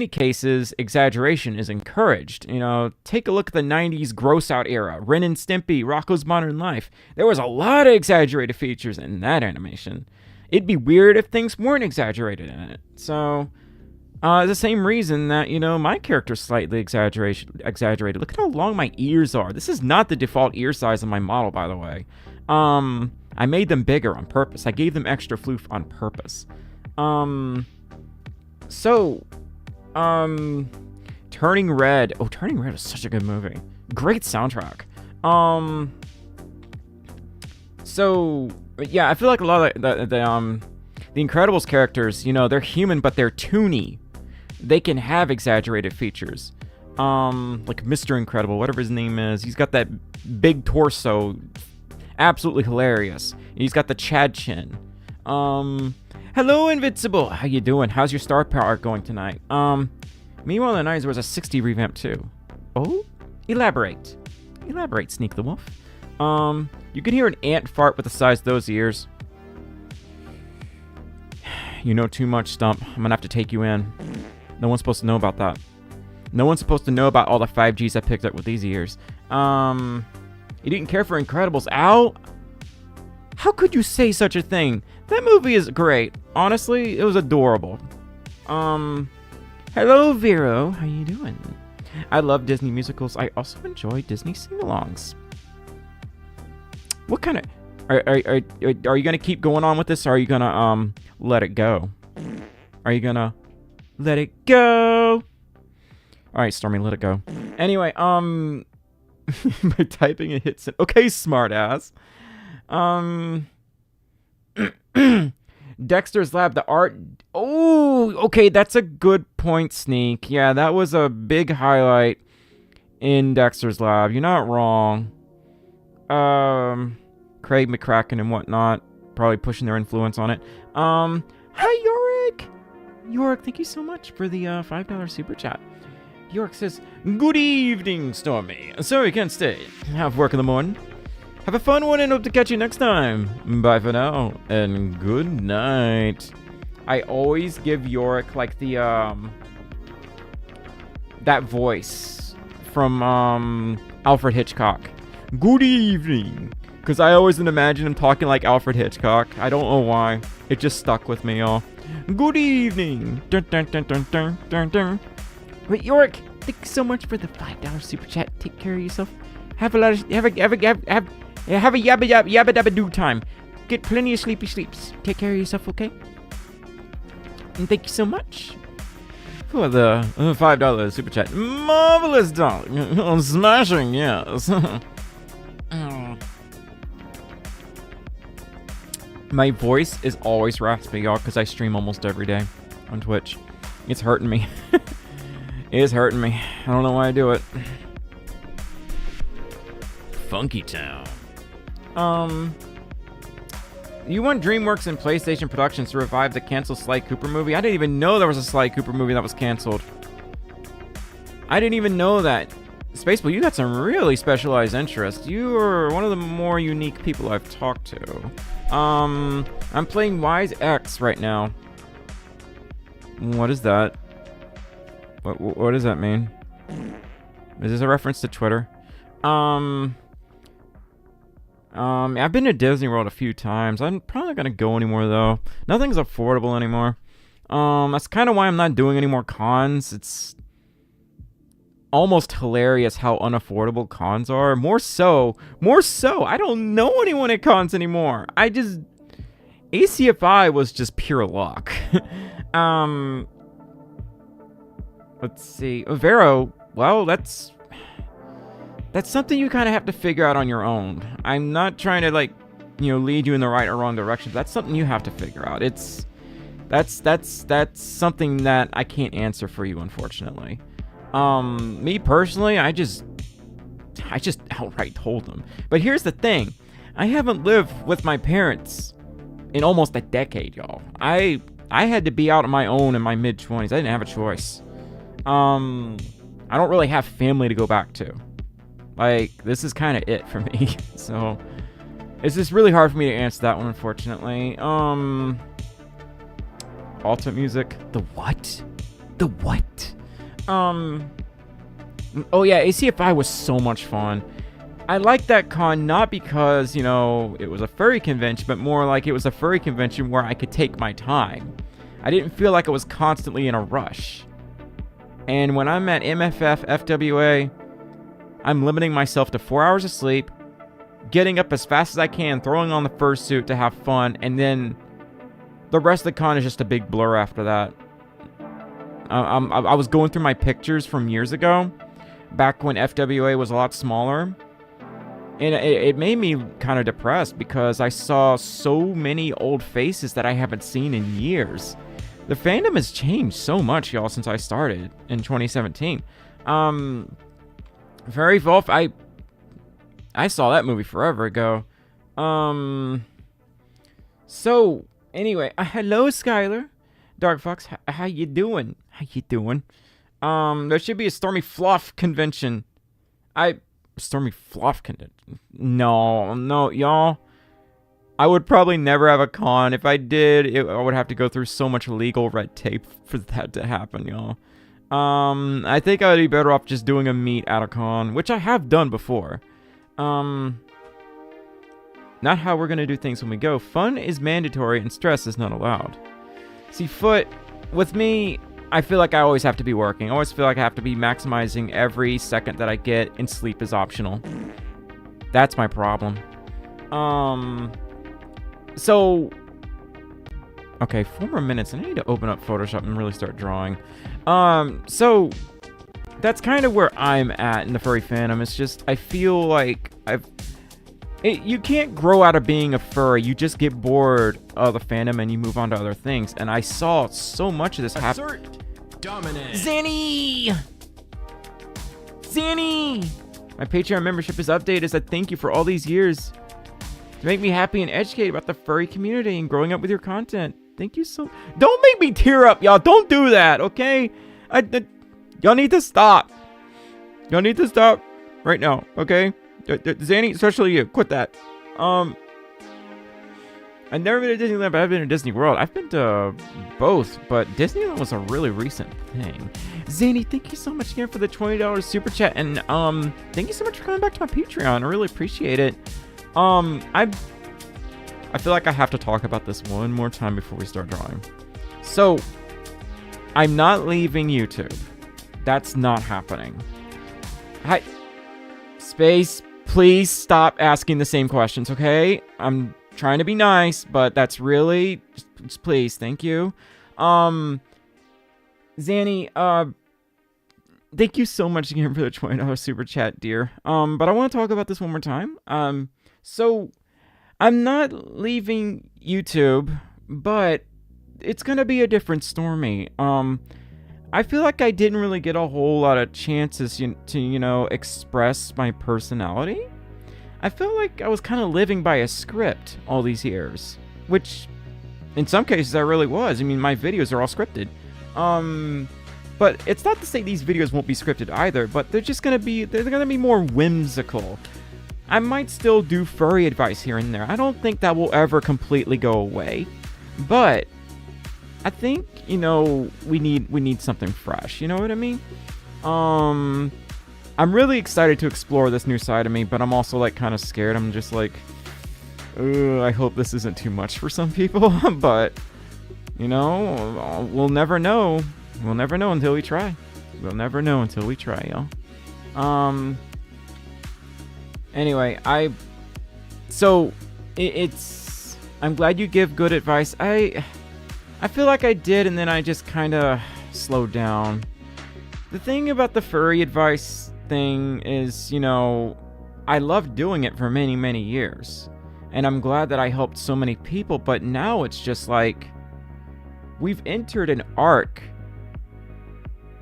cases, exaggeration is encouraged. You know, take a look at the 90s gross out era. Ren and Stimpy, Rocko's Modern Life. There was a lot of exaggerated features in that animation. It'd be weird if things weren't exaggerated in it. So, the same reason that, you know, my character's slightly exaggerated. Look at how long my ears are. This is not the default ear size of my model, by the way. I made them bigger on purpose. I gave them extra floof on purpose. Turning Red. Oh, Turning Red was such a good movie. Great soundtrack. So, yeah, I feel like a lot of the Incredibles characters, you know, they're human, but they're toony. They can have exaggerated features. Like Mr. Incredible, whatever his name is. He's got that big torso. Absolutely hilarious. He's got the Chad chin. Hello, Invincible. How you doing? How's your star power going tonight? Meanwhile, the 90s was a 60 revamp too. Oh? Elaborate. Elaborate, Sneak the Wolf. You can hear an ant fart with the size of those ears. You know too much, Stump. I'm gonna have to take you in. No one's supposed to know about that. No one's supposed to know about all the 5Gs I picked up with these ears. You didn't care for Incredibles. Ow! How could you say such a thing? That movie is great. Honestly, it was adorable. Hello, Vero. How you doing? I love Disney musicals. I also enjoy Disney sing-alongs. What kind of... Are you gonna keep going on with this, or are you gonna, let it go? Are you gonna let it go? Alright, Stormi, let it go. Anyway, by typing it hits it. Okay, smartass. Dexter's Lab, the art... Oh, okay, that's a good point, Sneak. Yeah, that was a big highlight in Dexter's Lab. You're not wrong. Craig McCracken and whatnot, probably pushing their influence on it. Hi, Yorick! Yorick, thank you so much for the $5 super chat. Yorick says, good evening, Stormi. Sorry, can't stay. Have work in the morning. Have a fun one and hope to catch you next time. Bye for now, and good night. I always give Yorick, like, the, that voice from, Alfred Hitchcock. Good evening. Because I always imagine him talking like Alfred Hitchcock. I don't know why. It just stuck with me, y'all. Good evening. Dun, dun, dun, dun, dun, dun, dun. Wait, Yorick, thank you so much for the $5 super chat. Take care of yourself. Have a lot of have a yabba dabba do time. Get plenty of sleepy sleeps. Take care of yourself, okay? And thank you so much for the $5 super chat. Marvelous, darling. Smashing, yes. My voice is always raspy, y'all, because I stream almost every day on Twitch. It's hurting me. It is hurting me. I don't know why I do it. Funky Town. You want DreamWorks and PlayStation Productions to revive the canceled Sly Cooper movie? I didn't even know there was a Sly Cooper movie that was canceled. I didn't even know that. Spaceball, you got some really specialized interests. You are one of the more unique people I've talked to. I'm playing Wise X right now. What is that? What does that mean? Is this a reference to Twitter? I've been to Disney World a few times. I'm probably not gonna go anymore though. Nothing's affordable anymore. That's kind of why I'm not doing any more cons. It's almost hilarious how unaffordable cons are. More so, I don't know anyone at cons anymore. ACFI was just pure luck. Let's see. Vero, well, that's something you kind of have to figure out on your own. I'm not trying to, like, lead you in the right or wrong direction. That's something you have to figure out. That's something that I can't answer for you, unfortunately. Me personally, I just outright told them. But here's the thing. I haven't lived with my parents in almost a decade, y'all. I had to be out on my own in my mid-20s. I didn't have a choice. I don't really have family to go back to. Like, this is kind of it for me. So, it's just really hard for me to answer that one, unfortunately. Ultimate music. The what? The what? Oh yeah, ACFI was so much fun. I liked that con not because, it was a furry convention, but more like it was a furry convention where I could take my time. I didn't feel like I was constantly in a rush. And when I'm at MFF, FWA, I'm limiting myself to 4 hours of sleep, getting up as fast as I can, throwing on the fursuit to have fun, and then the rest of the con is just a big blur after that. I was going through my pictures from years ago, back when FWA was a lot smaller, and it made me kind of depressed because I saw so many old faces that I haven't seen in years. The fandom has changed so much, y'all, since I started in 2017. Furry Folf, I saw that movie forever ago. So, anyway, hello, Skylar. Dark Fox, how you doing? How you doing? There should be a Stormi Fluff convention. Stormi Fluff convention. No, y'all. I would probably never have a con. If I did, I would have to go through so much legal red tape for that to happen, y'all. I think I would be better off just doing a meet at a con, which I have done before. Not how we're gonna do things when we go. Fun is mandatory and stress is not allowed. See, Foot, with me, I feel like I always have to be working. I always feel like I have to be maximizing every second that I get, and sleep is optional. That's my problem. So, okay, 4 more minutes, and I need to open up Photoshop and really start drawing. So, that's kind of where I'm at in the furry fandom. It's just, I feel like you can't grow out of being a furry. You just get bored of the fandom and you move on to other things. And I saw so much of this happen. Assert dominance. Zanny! My Patreon membership is updated as a thank you for all these years to make me happy and educated about the furry community and growing up with your content. Thank you so... Don't make me tear up, y'all. Don't do that, okay? Y'all need to stop. Y'all need to stop right now, okay? Zanny, especially you. Quit that. I've never been to Disneyland, but I've been to Disney World. I've been to both, but Disneyland was a really recent thing. Zanny, thank you so much again for the $20 super chat, and thank you so much for coming back to my Patreon. I really appreciate it. I feel like I have to talk about this one more time before we start drawing. So, I'm not leaving YouTube. That's not happening. Hi, Space, please stop asking the same questions, okay? I'm trying to be nice, but that's really... Just please, thank you. Zanny, thank you so much again for the $20 super chat, dear. But I want to talk about this one more time. So, I'm not leaving YouTube, but it's gonna be a different Stormi. I feel like I didn't really get a whole lot of chances to, express my personality. I feel like I was kind of living by a script all these years, which in some cases I really was. I mean, my videos are all scripted. But it's not to say these videos won't be scripted either, but they're gonna be more whimsical. I might still do furry advice here and there. I don't think that will ever completely go away, but I think, we need something fresh. You know what I mean? I'm really excited to explore this new side of me, but I'm also like kind of scared. I'm just like, I hope this isn't too much for some people, but we'll never know. We'll never know until we try. We'll never know until we try, y'all. Anyway, I'm glad you give good advice. I feel like I did, and then I just kind of slowed down. The thing about the furry advice thing is, I loved doing it for many, many years. And I'm glad that I helped so many people, but now it's just like, we've entered an arc.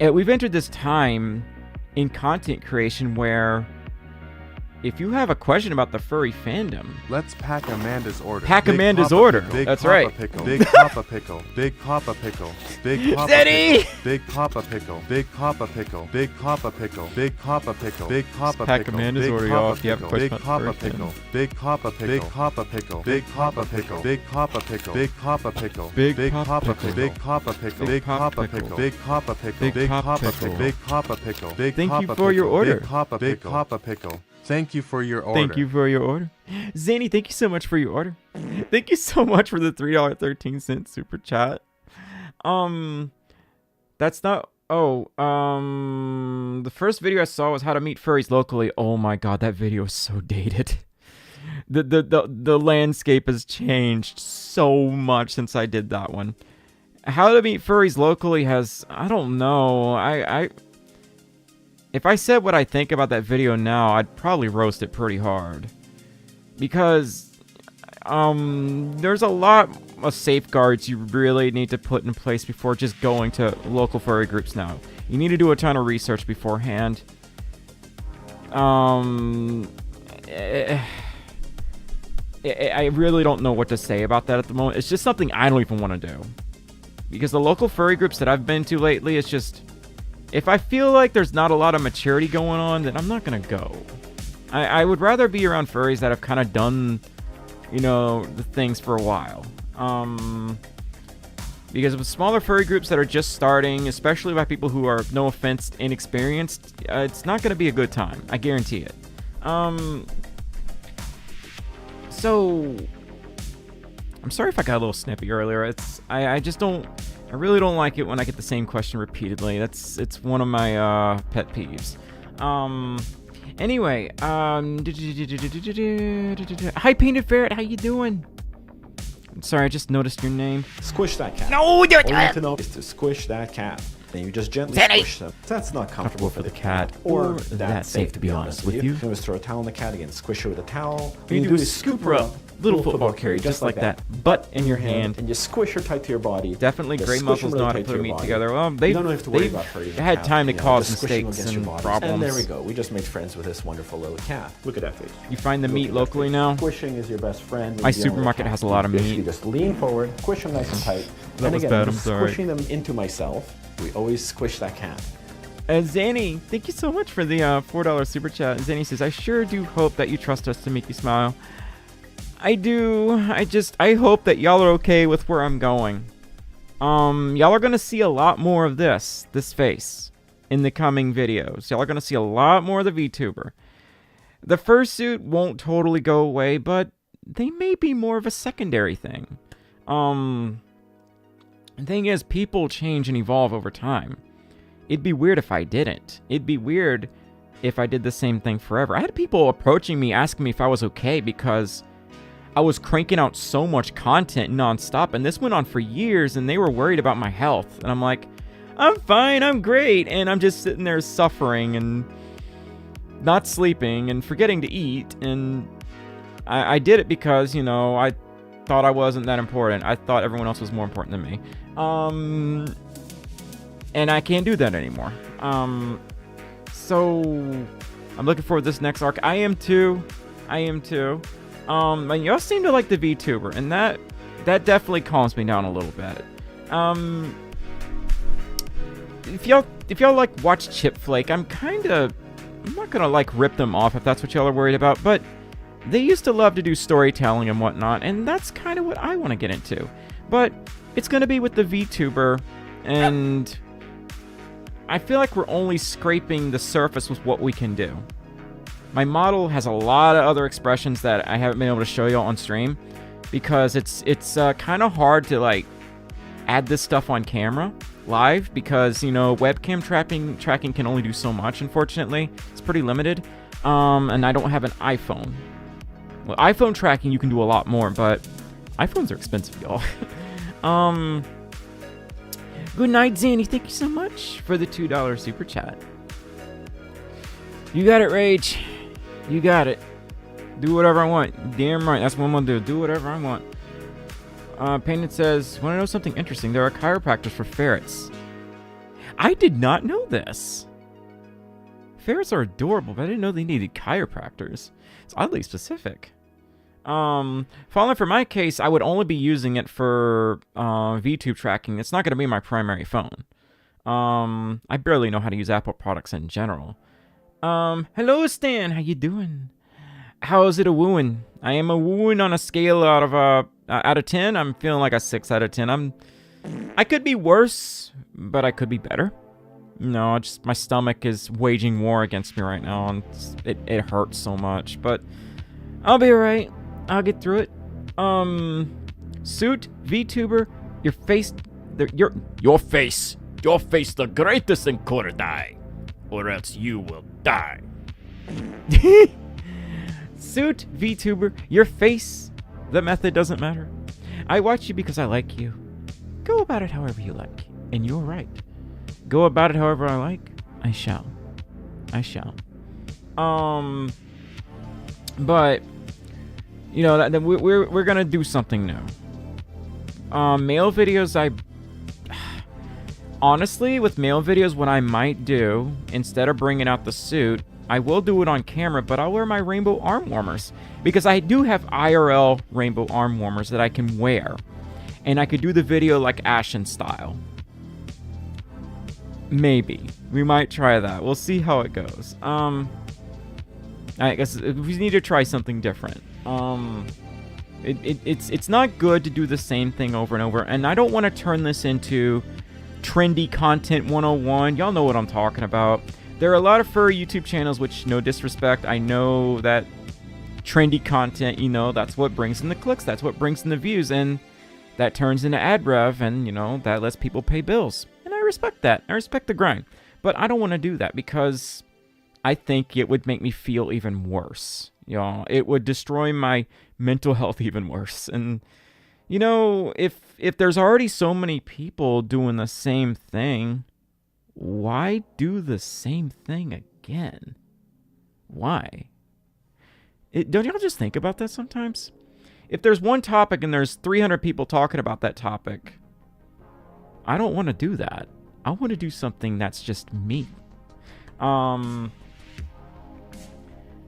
We've entered this time in content creation where if you have a question about the furry fandom, let's pack Amanda's order. Pack Amanda's order. That's right. Big Papa Pickle. Big Papa Pickle. Big Papa Pickle. Big Papa Pickle. Big Papa Pickle. Big Papa Pickle. Big Papa Pickle. Big Papa Pickle. Pack Amanda's order, y'all. If you have a question about Papa Pickle. Big Papa Pickle. Big Papa Pickle. Big Papa Pickle. Big Papa Pickle. Big Papa Pickle. Big Papa Pickle. Big Papa Pickle. Big Papa Pickle. Big Papa Pickle. Big Papa Pickle. Big Papa Pickle. Big Thank you for your order. Big Papa Pickle. Thank you for your order. Thank you for your order. Zanny, thank you so much for your order. Thank you so much for the $3.13 super chat. That's not... the first video I saw was how to meet furries locally. Oh my god, that video is so dated. The landscape has changed so much since I did that one. How to meet furries locally has... I don't know. If I said what I think about that video now, I'd probably roast it pretty hard. Because, there's a lot of safeguards you really need to put in place before just going to local furry groups now. You need to do a ton of research beforehand. I really don't know what to say about that at the moment. It's just something I don't even want to do. Because the local furry groups that I've been to lately, it's just... If I feel like there's not a lot of maturity going on, then I'm not going to go. I would rather be around furries that have kind of done, you know, the things for a while. Because with smaller furry groups that are just starting, especially by people who are, no offense, inexperienced, it's not going to be a good time. I guarantee it. So, I'm sorry if I got a little snippy earlier. I just don't, I really don't like it when I get the same question repeatedly. It's one of my pet peeves. Anyway, hi Painted Ferret, how you doing? Sorry, I just noticed your name. Squish that cat. No, All you need to know is to squish that cat. And you just gently squish them. That's not comfortable for the cat. Or that's safe, to be honest with you. You can just throw a towel on the cat again. Squish her with a towel. What you do is scoop her up. Little football carry, just like that. Butt in your hand. And you squish her tight to your body. Definitely Just great squish muscles them know how really to tight put to meat your body. together. Well, You don't have to worry about hurting the had cat, time to you know, cause just squishing mistakes against your and bodies. problems. And there we go. We just made friends with this wonderful little cat. Look at that face. You find the Look meat at that locally face. now? Squishing is your best friend. when My you're dealing with supermarket cats. has a lot of Basically meat. just lean forward, squish them nice and tight. That and was again, bad, I'm just sorry. squishing them into myself. We always squish that cat. Zanny, thank you so much for the $4 super chat. Zanny says, I sure do hope that you trust us to make you smile. I do. I hope that y'all are okay with where I'm going. Y'all are gonna see a lot more of this face in the coming videos. Y'all are gonna see a lot more of the VTuber. The fursuit won't totally go away, but they may be more of a secondary thing. The thing is, people change and evolve over time. It'd be weird if I didn't. It'd be weird if I did the same thing forever. I had people approaching me asking me if I was okay because I was cranking out so much content nonstop, and this went on for years, and they were worried about my health. And I'm like, I'm fine, I'm great, and I'm just sitting there suffering and not sleeping and forgetting to eat, and I did it because, you know, I thought I wasn't that important. I thought everyone else was more important than me. And I can't do that anymore. So I'm looking forward to this next arc. I am too. And y'all seem to like the VTuber, and that definitely calms me down a little bit. If y'all like watch Chip Flake, I'm not gonna like rip them off if that's what y'all are worried about, but they used to love to do storytelling and whatnot, and that's kind of what I want to get into. But it's gonna be with the VTuber, and I feel like we're only scraping the surface with what we can do. My model has a lot of other expressions that I haven't been able to show you on stream because it's kind of hard to like add this stuff on camera live because, you know, webcam tracking can only do so much, unfortunately. It's pretty limited. And I don't have an iPhone. Well, iPhone tracking you can do a lot more, but iPhones are expensive, y'all. Good night, Zanny. Thank you so much for the $2 super chat. You got it, Rage. You got it. Do whatever I want. Damn right. That's what I'm gonna do. Do whatever I want. Painted says, want to know something interesting? There are chiropractors for ferrets. I did not know this. Ferrets are adorable, but I didn't know they needed chiropractors. It's oddly specific. Fallen, for my case, I would only be using it for VTube tracking. It's not going to be my primary phone. I barely know how to use Apple products in general. Hello, Stan. How you doing? How is it a wooing? I am a wooing on a scale out of 10. I'm feeling like a 6 out of 10. I could be worse, but I could be better. No, just my stomach is waging war against me right now, and it hurts so much. But I'll be alright. I'll get through it. Suit, VTuber, your face, your face, the greatest in Kordai, or else you will die. Suit, VTuber, your face, the method doesn't matter. I watch you because I like you. Go about it however you like, and you're right. Go about it however I like. I shall. But you know that we're gonna do something new. Male videos, honestly, with male videos, what I might do instead of bringing out the suit, I will do it on camera, but I'll wear my rainbow arm warmers because I do have IRL rainbow arm warmers that I can wear, and I could do the video like Ashen style. Maybe we might try that. We'll see how it goes. I I guess we need to try something different. It's not good to do the same thing over and over, and I don't want to turn this into trendy content 101. Y'all know what I'm talking about. There are a lot of furry YouTube channels, which, no disrespect, I know that trendy content, you know, that's what brings in the clicks, that's what brings in the views, and that turns into ad rev, and, you know, that lets people pay bills. And I respect that. I respect the grind. But I don't want to do that because I think it would make me feel even worse. You know, it would destroy my mental health even worse. And, you know, if there's already so many people doing the same thing, why do the same thing again? Why? Don't y'all just think about that sometimes? If there's one topic and there's 300 people talking about that topic, I don't want to do that. I want to do something that's just me. I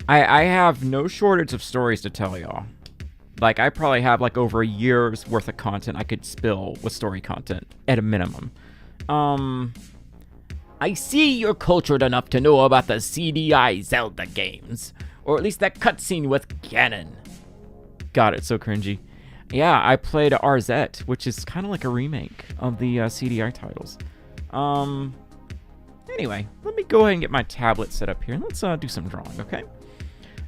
have no shortage of stories to tell y'all. Like, I probably have like over a year's worth of content I could spill with story content at a minimum. I see you're cultured enough to know about the CDI Zelda games, or at least that cutscene with Ganon. God, it's so cringy. Yeah, I played RZ, which is kind of like a remake of the CDI titles. Anyway, let me go ahead and get my tablet set up here, and let's do some drawing, okay?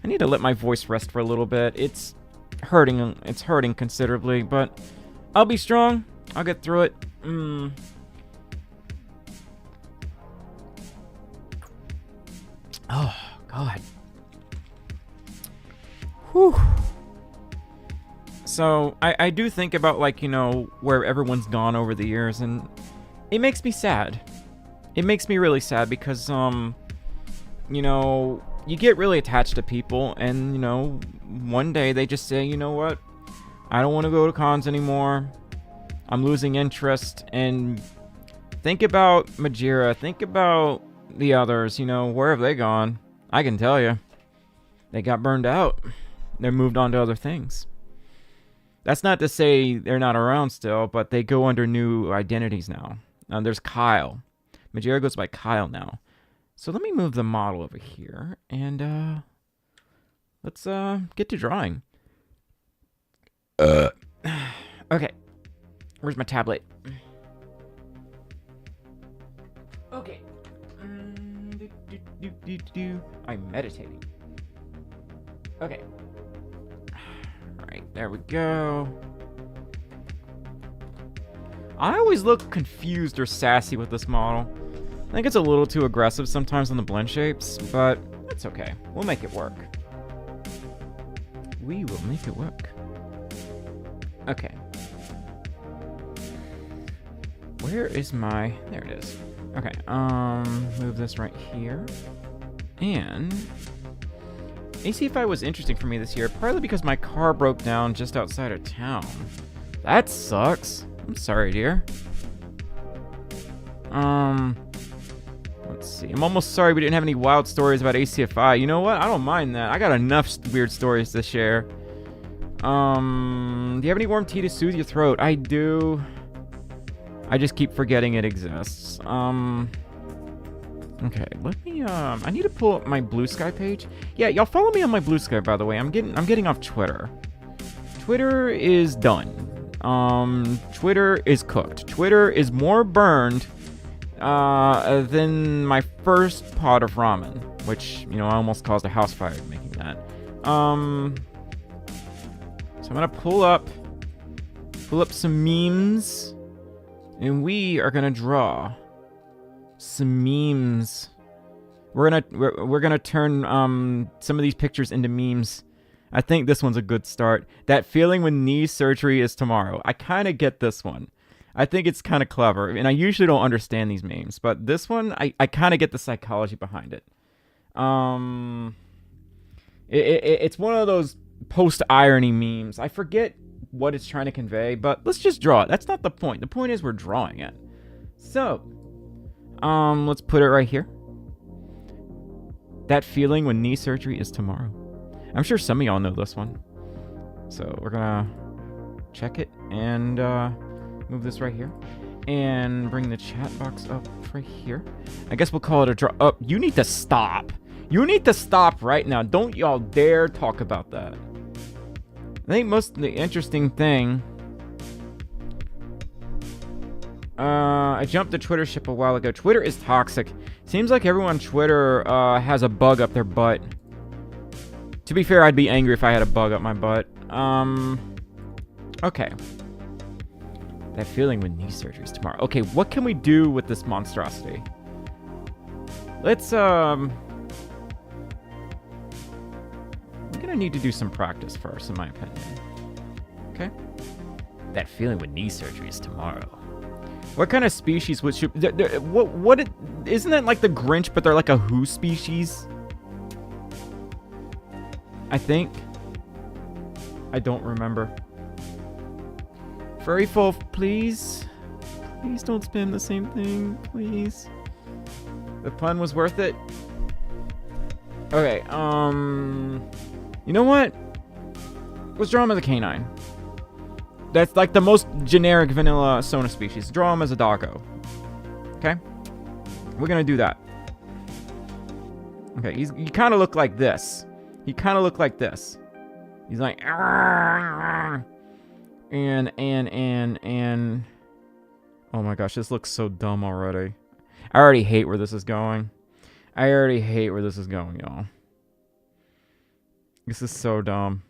I need to let my voice rest for a little bit. It's hurting considerably, but I'll be strong. I'll get through it. Oh, God. Whew. So, I do think about, like, you know, where everyone's gone over the years, and it makes me sad. It makes me really sad because, you know, you get really attached to people, and, you know, one day they just say, you know what, I don't want to go to cons anymore. I'm losing interest, and think about Majira, think about the others, you know, where have they gone? I can tell you. They got burned out. They moved on to other things. That's not to say they're not around still, but they go under new identities now. There's Kyle. Majira goes by Kyle now. So let me move the model over here, and let's get to drawing. Okay. Where's my tablet? Okay. I'm meditating. Okay. Alright, there we go. I always look confused or sassy with this model. I think it's a little too aggressive sometimes on the blend shapes, but it's okay. We'll make it work. We will make it work. Okay. Where is my... There it is. Okay, move this right here. And... ACFI was interesting for me this year, partly because my car broke down just outside of town. That sucks. I'm sorry, dear. Let's see. I'm almost sorry we didn't have any wild stories about ACFI. You know what? I don't mind that. I got enough weird stories to share. Do you have any warm tea to soothe your throat? I do. I just keep forgetting it exists. Okay, let me, I need to pull up my Blue Sky page. Yeah, y'all follow me on my Blue Sky, by the way. I'm getting off Twitter. Twitter is done. Twitter is cooked. Twitter is more burned than my first pot of ramen, which, you know, I almost caused a house fire making that. So I'm gonna pull up some memes, and we are gonna draw some memes. We're gonna turn some of these pictures into memes. I think this one's a good start. That feeling when knee surgery is tomorrow. I kind of get this one. I think it's kind of clever, and I usually don't understand these memes, but this one, I kind of get the psychology behind it. It's one of those post-irony memes. I forget what it's trying to convey, but let's just draw it. That's not the point. The point is we're drawing it. So, let's put it right here. That feeling when knee surgery is tomorrow. I'm sure some of y'all know this one. So we're gonna check it and move this right here. And bring the chat box up right here. I guess we'll call it a draw. Oh, you need to stop. You need to stop right now. Don't y'all dare talk about that. I think the interesting thing... I jumped the Twitter ship a while ago. Twitter is toxic. Seems like everyone on Twitter has a bug up their butt. To be fair, I'd be angry if I had a bug up my butt. Okay. That feeling when knee surgery's tomorrow. Okay, what can we do with this monstrosity? Let's, we're gonna need to do some practice first, in my opinion. Okay? That feeling when knee surgery is tomorrow. What kind of species would should... Isn't that like the Grinch, but they're like a who species? I think. I don't remember. Furry Folf, please. Please don't spam the same thing, please. The pun was worth it. Okay, you know what? Let's draw him as a canine. That's like the most generic vanilla Sona species. Draw him as a doggo. Okay? We're gonna do that. Okay, he kind of look like this. He kind of look like this. He's like... And... Oh my gosh, this looks so dumb already. I already hate where this is going. I already hate where this is going, y'all. This is so dumb.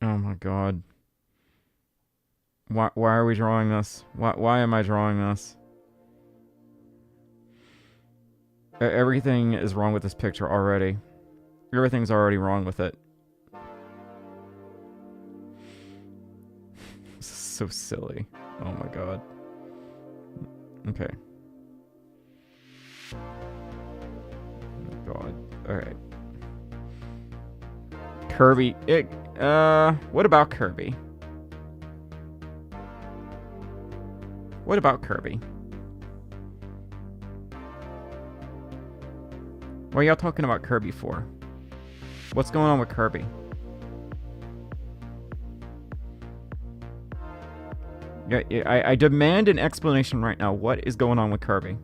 Oh my god. Why are we drawing this? Why am I drawing this? Everything is wrong with this picture already. Everything's already wrong with it. This is so silly. Oh my god. Okay. Oh god. Alright. Kirby. What about Kirby? What about Kirby? What are y'all talking about Kirby for? What's going on with Kirby? Yeah, I demand an explanation right now. What is going on with Kirby?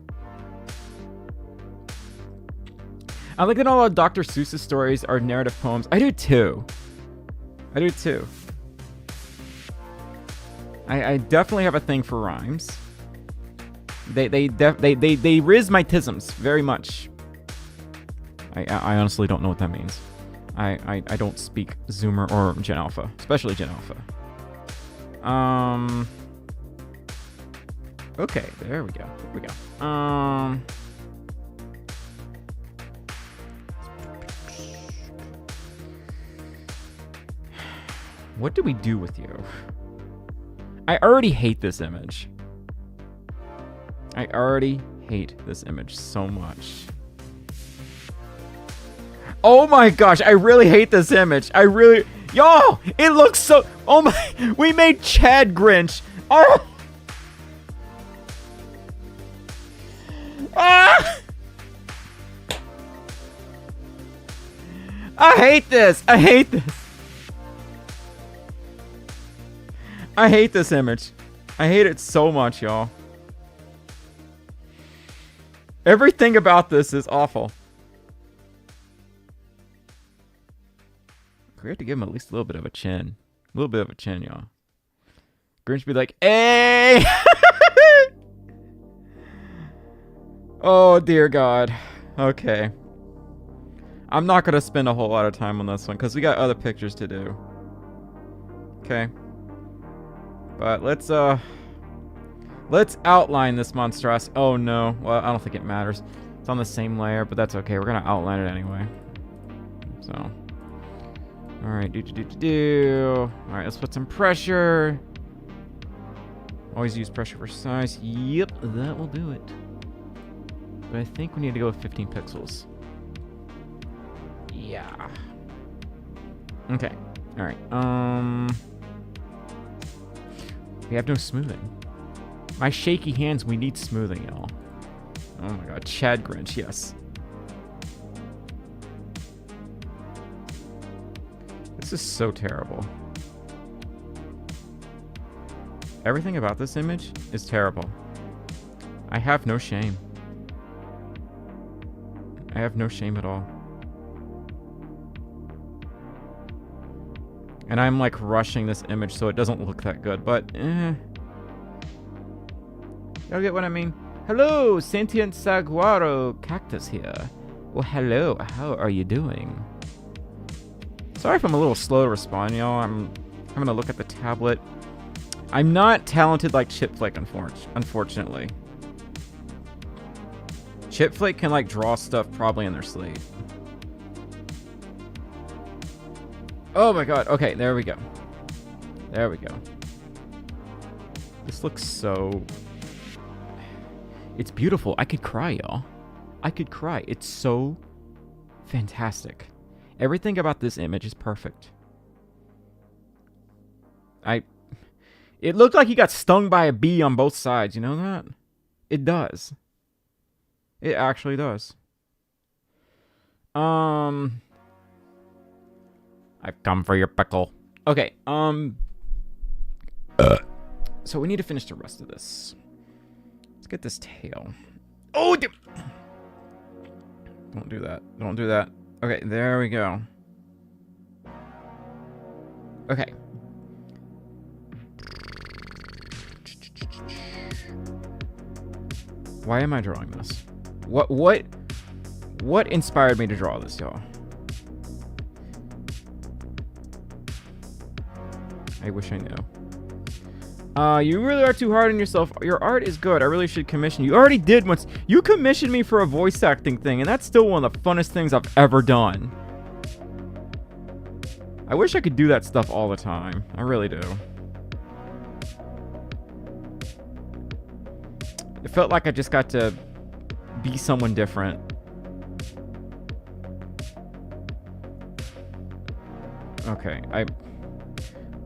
I like that all of Dr. Seuss's stories are narrative poems. I do too. I do too. I definitely have a thing for rhymes. They riz my tisms very much. I honestly don't know what that means. I don't speak Zoomer or Gen Alpha, especially Gen Alpha. Okay, there we go. There we go. What do we do with you? I already hate this image. I already hate this image so much. Oh my gosh, I really hate this image. I really... Y'all, it looks so... Oh my... We made Chad Grinch. Oh! Ah! I hate this. I hate this. I hate this image. I hate it so much, y'all. Everything about this is awful. We have to give him at least a little bit of a chin. A little bit of a chin, y'all. Grinch be like, hey! Oh, dear God. Okay. I'm not going to spend a whole lot of time on this one, because we got other pictures to do. Okay. But let's outline this monstrosity. Oh, no. Well, I don't think it matters. It's on the same layer, but that's okay. We're going to outline it anyway. So... Alright, Alright, let's put some pressure. Always use pressure for size. Yep, that will do it. But I think we need to go with 15 pixels. Yeah. Okay. Alright. We have no smoothing. My shaky hands, we need smoothing, y'all. Oh my god, Chad Grinch, yes. This is so terrible. Everything about this image is terrible. I have no shame. have no shame at all. And I'm like rushing this image so it doesn't look that good, but Y'all get what I mean? Hello, sentient saguaro cactus here. Well, hello, how are you doing? Sorry if I'm a little slow to respond, y'all. I'm gonna look at the tablet. I'm not talented like Chipflake, unfortunately. Chipflake can like draw stuff probably in their sleep. Oh my god. Okay, there we go. There we go. This looks so... It's beautiful. I could cry, y'all. I could cry. It's so fantastic. Everything about this image is perfect. It looked like he got stung by a bee on both sides. You know that? It does. It actually does. I've come for your pickle. Okay, so we need to finish the rest of this. Let's get this tail. Oh, don't do that. Don't do that. Okay, there we go. Okay. Why am I drawing this? What inspired me to draw this, y'all? I wish I knew. You really are too hard on yourself. Your art is good. I really should commission you. You already did once. You commissioned me for a voice acting thing, and that's still one of the funnest things I've ever done. I wish I could do that stuff all the time. I really do. It felt like I just got to be someone different. Okay,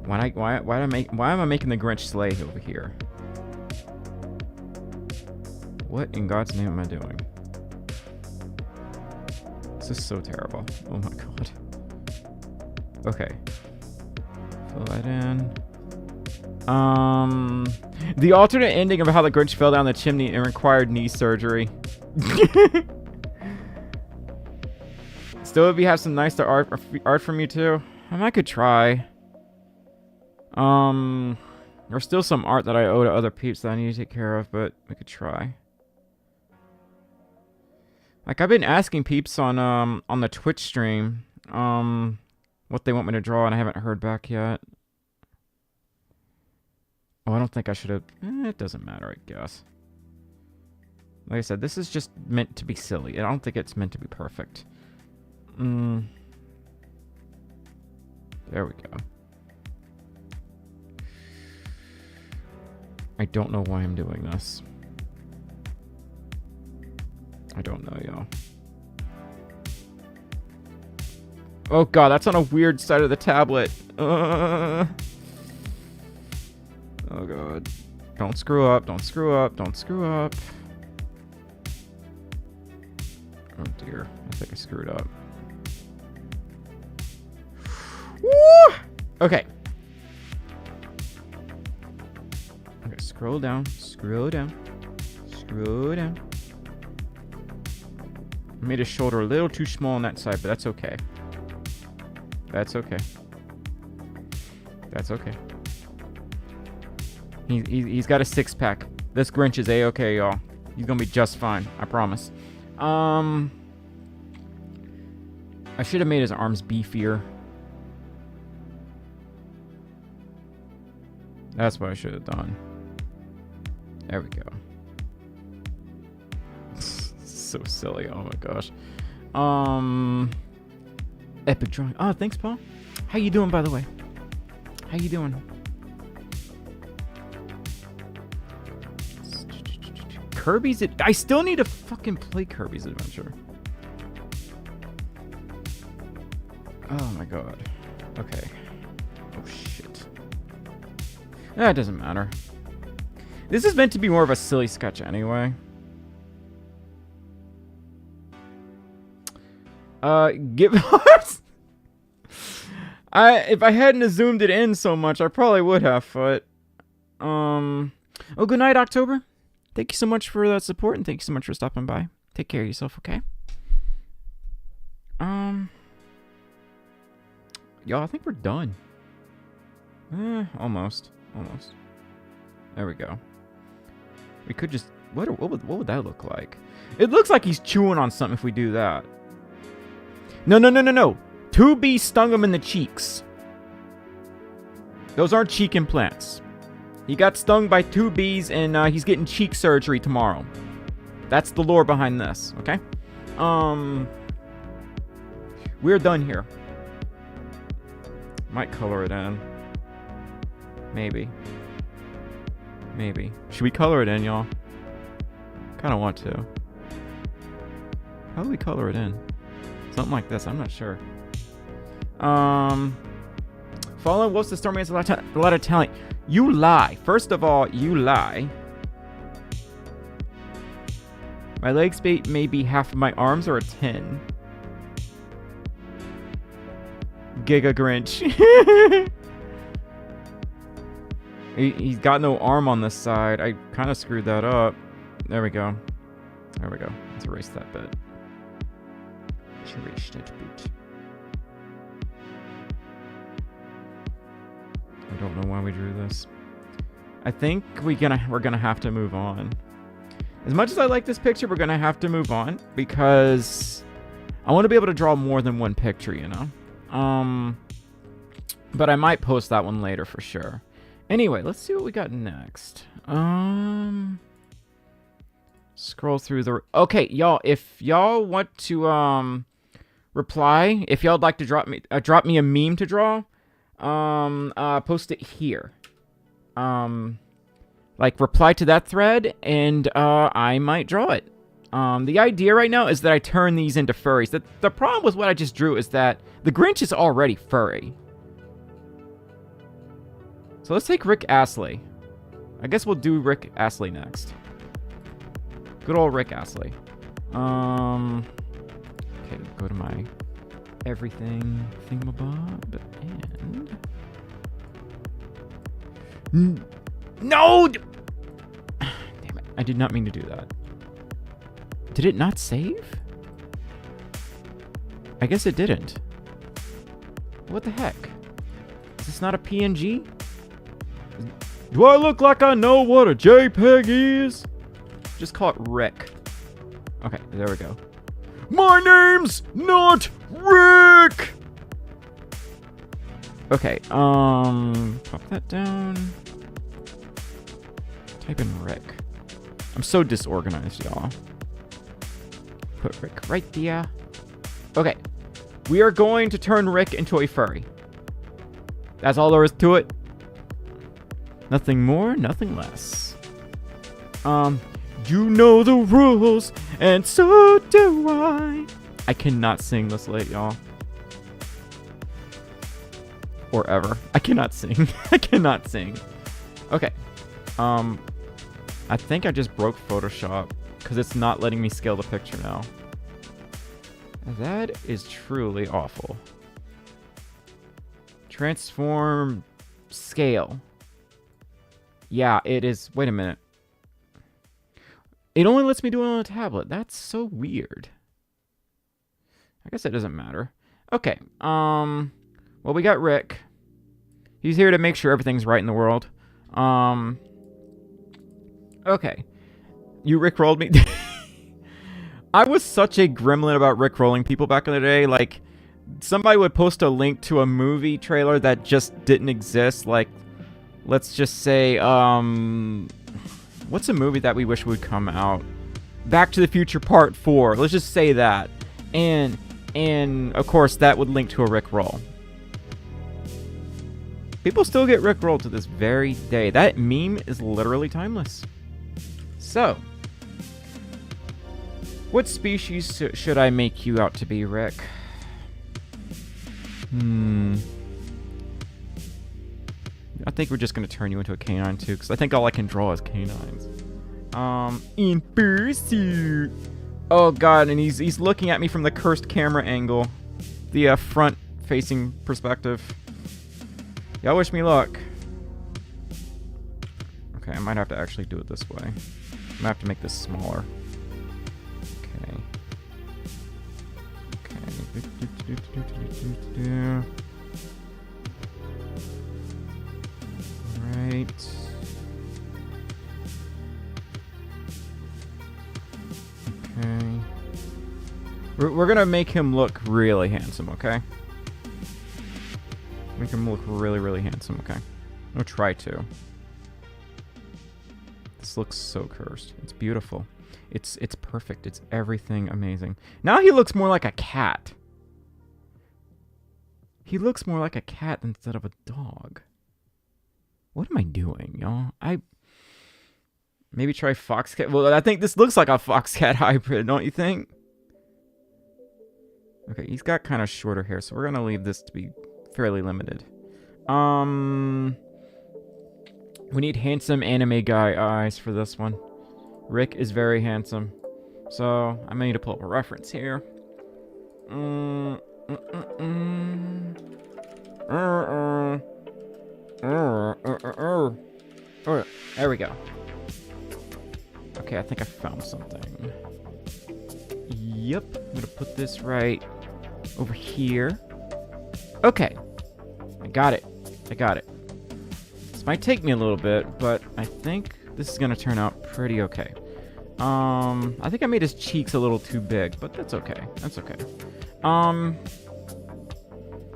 why am I making the Grinch slave over here? What in God's name am I doing? This is so terrible. Oh my god. Okay. Fill that in. The alternate ending of how the Grinch fell down the chimney and required knee surgery. Still, if you have some nice art from you too, I could try. There's still some art that I owe to other peeps that I need to take care of, but we could try. Like, I've been asking peeps on the Twitch stream, what they want me to draw, and I haven't heard back yet. Oh, I don't think I should have... it doesn't matter, I guess. Like I said, this is just meant to be silly. I don't think it's meant to be perfect. There we go. I don't know why I'm doing this. I don't know, y'all. Oh god, that's on a weird side of the tablet. Oh god. Don't screw up, don't screw up, don't screw up. Oh dear, I think I screwed up. Woo! Okay. Okay, scroll down, scroll down, scroll down. I made his shoulder a little too small on that side, but that's okay. That's okay. That's okay. He's got a six-pack. This Grinch is A-okay, y'all. He's gonna be just fine. I promise. I should have made his arms beefier. That's what I should have done. There we go. So silly. Oh my gosh. Epic drawing. Oh, thanks, Paul. How you doing, by the way? How you doing? Kirby's... I still need to fucking play Kirby's Adventure. Oh my god. Okay. Oh shit. That doesn't matter. This is meant to be more of a silly sketch anyway. Give hearts. If I hadn't zoomed it in so much, I probably would have, but oh, good night, October. Thank you so much for that support, and thank you so much for stopping by. Take care of yourself, okay? Y'all, I think we're done. Almost. There we go. We could just... What would that look like? It looks like he's chewing on something if we do that. No. 2 bees stung him in the cheeks. Those aren't cheek implants. He got stung by 2 bees and he's getting cheek surgery tomorrow. That's the lore behind this, okay? We're done here. Might color it in. Maybe. Should we color it in, y'all? Kind of want to. How do we color it in? Something like this. I'm not sure. Fallen Wolves the Stormi has a lot of talent. You lie. First of all, you lie. My legs may be half of my arms or a 10. Giga Grinch. He's got no arm on this side. I kind of screwed that up. There we go. Let's erase that bit. Erase that bit. I don't know why we drew this. I think we're gonna have to move on. As much as I like this picture, we're gonna have to move on because I want to be able to draw more than one picture, you know. But I might post that one later for sure. Anyway, let's see what we got next. Scroll through the... Okay, y'all, if y'all want to reply, if y'all would like to drop me a meme to draw, post it here. Like reply to that thread and I might draw it. The idea right now is that I turn these into furries. The problem with what I just drew is that the Grinch is already furry. So let's take Rick Astley. I guess we'll do Rick Astley next. Good old Rick Astley. Okay, go to my everything thingamabob and... No! Damn it. I did not mean to do that. Did it not save? I guess it didn't. What the heck? Is this not a PNG? Do I look like I know what a JPEG is? Just call it Rick. Okay, there we go. My name's not Rick! Okay, pop that down. Type in Rick. I'm so disorganized, y'all. Put Rick right there. Okay. We are going to turn Rick into a furry. That's all there is to it. Nothing more, nothing less. You know the rules, and so do I. I cannot sing this late, y'all. Or ever. I cannot sing. I cannot sing. Okay. I think I just broke Photoshop because it's not letting me scale the picture now. That is truly awful. Transform scale. Yeah, it is. Wait a minute. It only lets me do it on a tablet. That's so weird. I guess it doesn't matter. Okay. Well, we got Rick. He's here to make sure everything's right in the world. Okay. You Rickrolled me? I was such a gremlin about Rickrolling people back in the day. Like, somebody would post a link to a movie trailer that just didn't exist. Like, let's just say, what's a movie that we wish would come out? Back to the Future Part 4. Let's just say that. And of course, that would link to a Rickroll. People still get Rickrolled to this very day. That meme is literally timeless. So, what species should I make you out to be, Rick? I think we're just going to turn you into a canine, too, because I think all I can draw is canines. In Fursuit. Oh, God, and he's looking at me from the cursed camera angle. The front-facing perspective. Y'all wish me luck. Okay, I might have to actually do it this way. I'm gonna have to make this smaller. Okay. Okay, Right. Okay. We're gonna make him look really handsome, okay? Make him look really, really handsome, okay? I'll try to. This looks so cursed. It's beautiful. It's perfect. It's everything amazing. Now he looks more like a cat. He looks more like a cat instead of a dog. What am I doing, y'all? Maybe try fox cat. Well, I think this looks like a fox cat hybrid, don't you think? Okay, he's got kind of shorter hair, so we're gonna leave this to be fairly limited. We need handsome anime guy eyes for this one. Rick is very handsome. So, I may need to pull up a reference here. There we go. Okay, I think I found something. Yep, I'm gonna put this right over here. Okay, I got it. This might take me a little bit, but I think this is gonna turn out pretty okay. I think I made his cheeks a little too big, but that's okay. That's okay.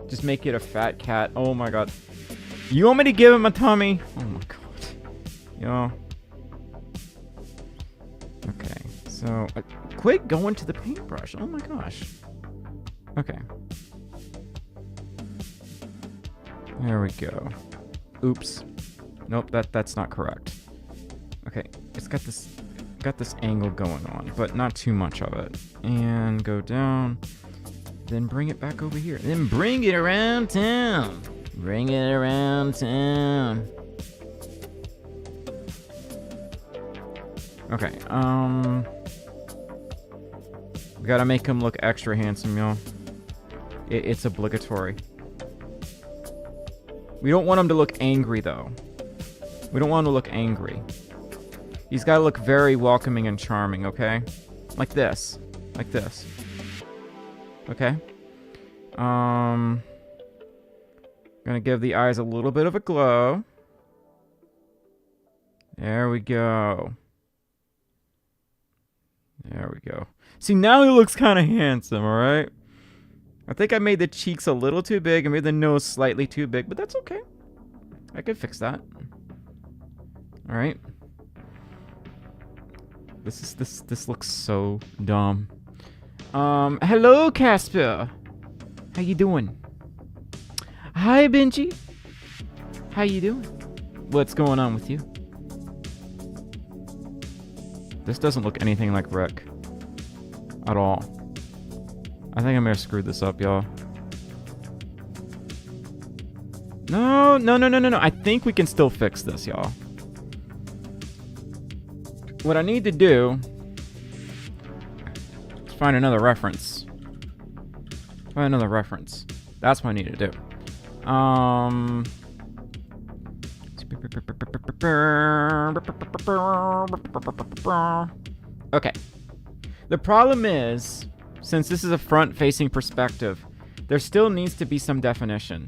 Just make it a fat cat. Oh my god. You want me to give him a tummy? Oh my god. Yo. Okay, so quit going to the paintbrush. Oh my gosh. Okay. There we go. Oops. Nope, that's not correct. Okay, it's got this angle going on, but not too much of it. And go down. Then bring it back over here. Then bring it around town. Bring it around town. Okay, we gotta make him look extra handsome, y'all. It's obligatory. We don't want him to look angry, though. We don't want him to look angry. He's gotta look very welcoming and charming, okay? Like this. Like this. Okay? Gonna give the eyes a little bit of a glow. There we go. There we go. See, now he looks kind of handsome, alright? I think I made the cheeks a little too big. I made the nose slightly too big, but that's okay. I can fix that. Alright. This looks so dumb. Hello, Casper. How you doing? Hi, Benji. How you doing? What's going on with you? This doesn't look anything like Rick. At all. I think I may have screwed this up, y'all. No. I think we can still fix this, y'all. What I need to do is find another reference. Find another reference. That's what I need to do. Okay. The problem is, since this is a front-facing perspective, there still needs to be some definition.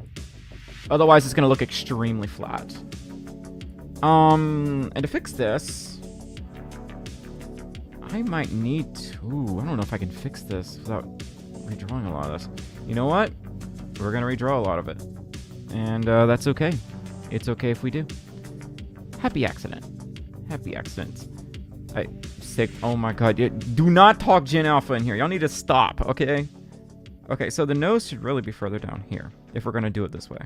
Otherwise, it's going to look extremely flat. And to fix this, I might need to... I don't know if I can fix this without redrawing a lot of this. You know what? We're going to redraw a lot of it. And that's okay. It's okay if we do. Happy accident. Happy accident. Oh my god. Do not talk Gen Alpha in here. Y'all need to stop, okay? Okay, so the nose should really be further down here, if we're gonna do it this way.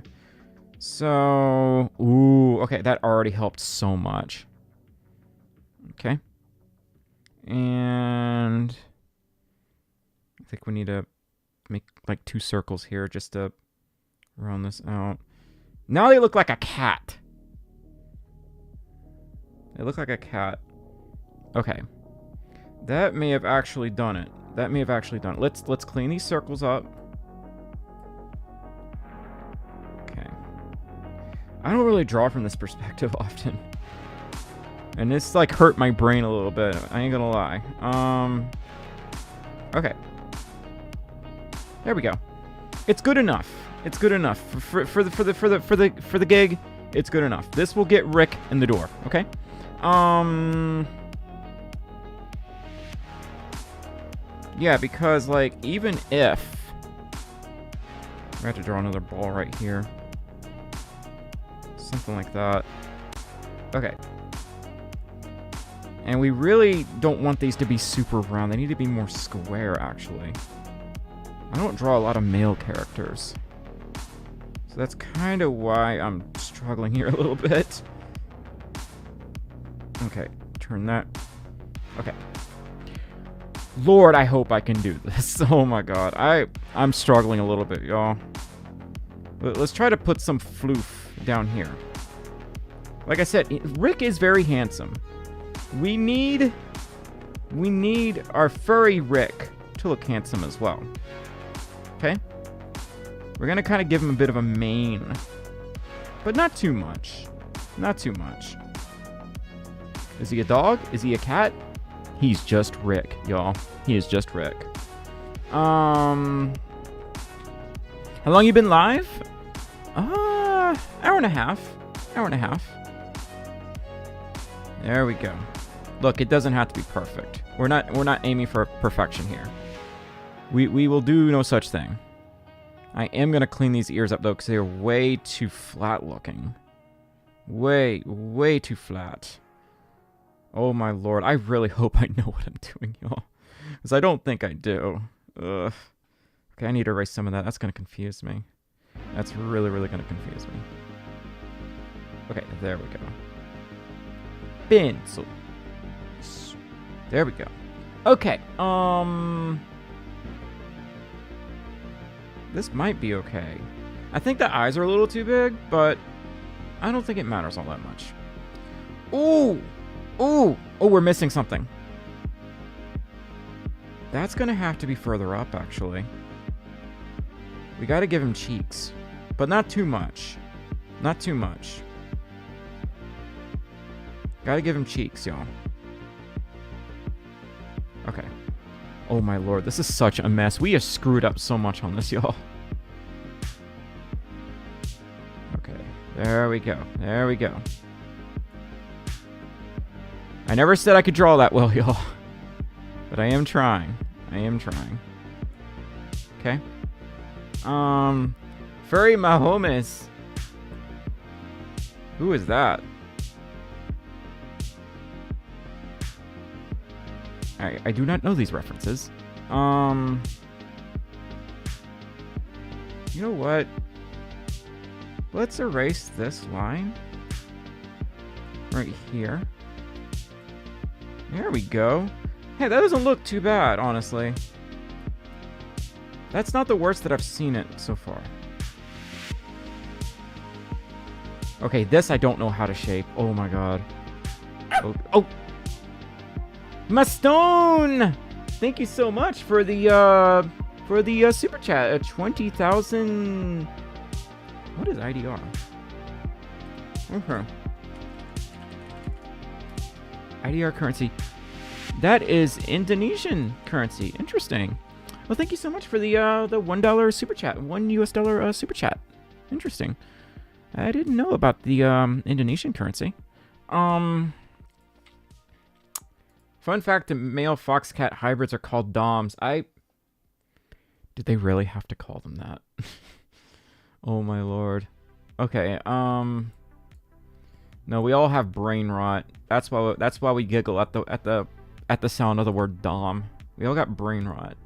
So... Ooh, okay, that already helped so much. Okay. And... I think we need to make, like, 2 circles here just to round this out. Now they look like a cat. They look like a cat. Okay. That may have actually done it. Let's clean these circles up. Okay. I don't really draw from this perspective often. And this like hurt my brain a little bit. I ain't gonna lie. Okay. There we go. It's good enough. It's good enough for the gig. It's good enough. This will get Rick in the door. Okay. Yeah, because like even if I have to draw another ball right here, something like that. Okay. And we really don't want these to be super round. They need to be more square, actually. I don't draw a lot of male characters. So that's kind of why I'm struggling here a little bit. Okay, turn that. Okay. Lord, I hope I can do this. Oh my god. I'm struggling a little bit, y'all. Let's try to put some floof down here. Like I said, Rick is very handsome. We need our furry Rick to look handsome as well. Okay? We're gonna kind of give him a bit of a mane. But not too much. Not too much. Is he a dog? Is he a cat? He's just Rick, y'all. He is just Rick. How long you been live? Hour and a half. Hour and a half. There we go. Look, it doesn't have to be perfect. We're not aiming for perfection here. We will do no such thing. I am gonna clean these ears up though, because they are way too flat looking. Way too flat. Oh my lord, I really hope I know what I'm doing, y'all. Because I don't think I do. Ugh. Okay, I need to erase some of that. That's gonna confuse me. That's really gonna confuse me. Okay, there we go. Pencil. There we go. Okay, this might be okay. I think the eyes are a little too big, but I don't think it matters all that much. Ooh! Ooh! Oh, we're missing something. That's gonna have to be further up, actually. We gotta give him cheeks. But not too much. Not too much. Gotta give him cheeks, y'all. Okay. Oh my lord, this is such a mess. We have screwed up so much on this, y'all. Okay, there we go. There we go. I never said I could draw that well, y'all. But I am trying. I am trying. Okay. Furry Mahomes. Who is that? I do not know these references. You know what? Let's erase this line. Right here. There we go. Hey, that doesn't look too bad, honestly. That's not the worst that I've seen it so far. Okay, this I don't know how to shape. Oh my god. Oh! My stone! Thank you so much for the super chat. 20,000. What is IDR? Okay. IDR currency. That is Indonesian currency. Interesting. Well, thank you so much for the $1 super chat. $1 super chat. Interesting. I didn't know about the Indonesian currency. Fun fact, the male fox-cat hybrids are called doms. Did they really have to call them that? Oh my lord. Okay, no, we all have brain rot. That's why we giggle at the sound of the word dom. We all got brain rot.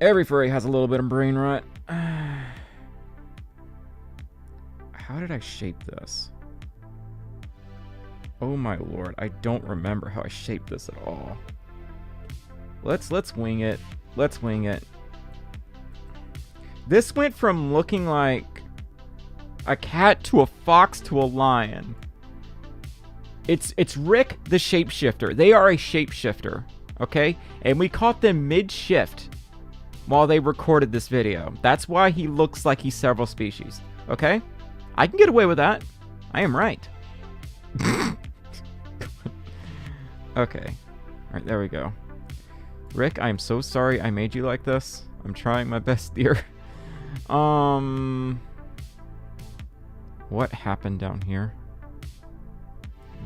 Every furry has a little bit of brain rot. How did I shape this? Oh my lord, I don't remember how I shaped this at all. Let's wing it. Let's wing it. This went from looking like a cat to a fox to a lion. It's Rick the shapeshifter. They are a shapeshifter, okay? And we caught them mid-shift while they recorded this video. That's why he looks like he's several species, okay? I can get away with that. I am right. Okay. Alright, there we go. Rick, I am so sorry I made you like this. I'm trying my best, dear. What happened down here?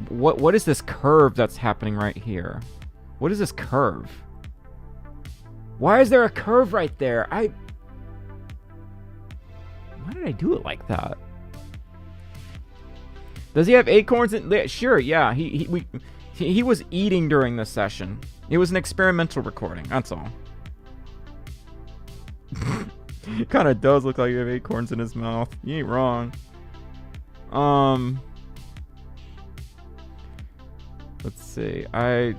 What is this curve that's happening right here? What is this curve? Why is there a curve right there? Why did I do it like that? Does he have acorns in? Sure, yeah. He was eating during this session. It was an experimental recording. That's all. It kind of does look like you have acorns in his mouth. You ain't wrong. Let's see. It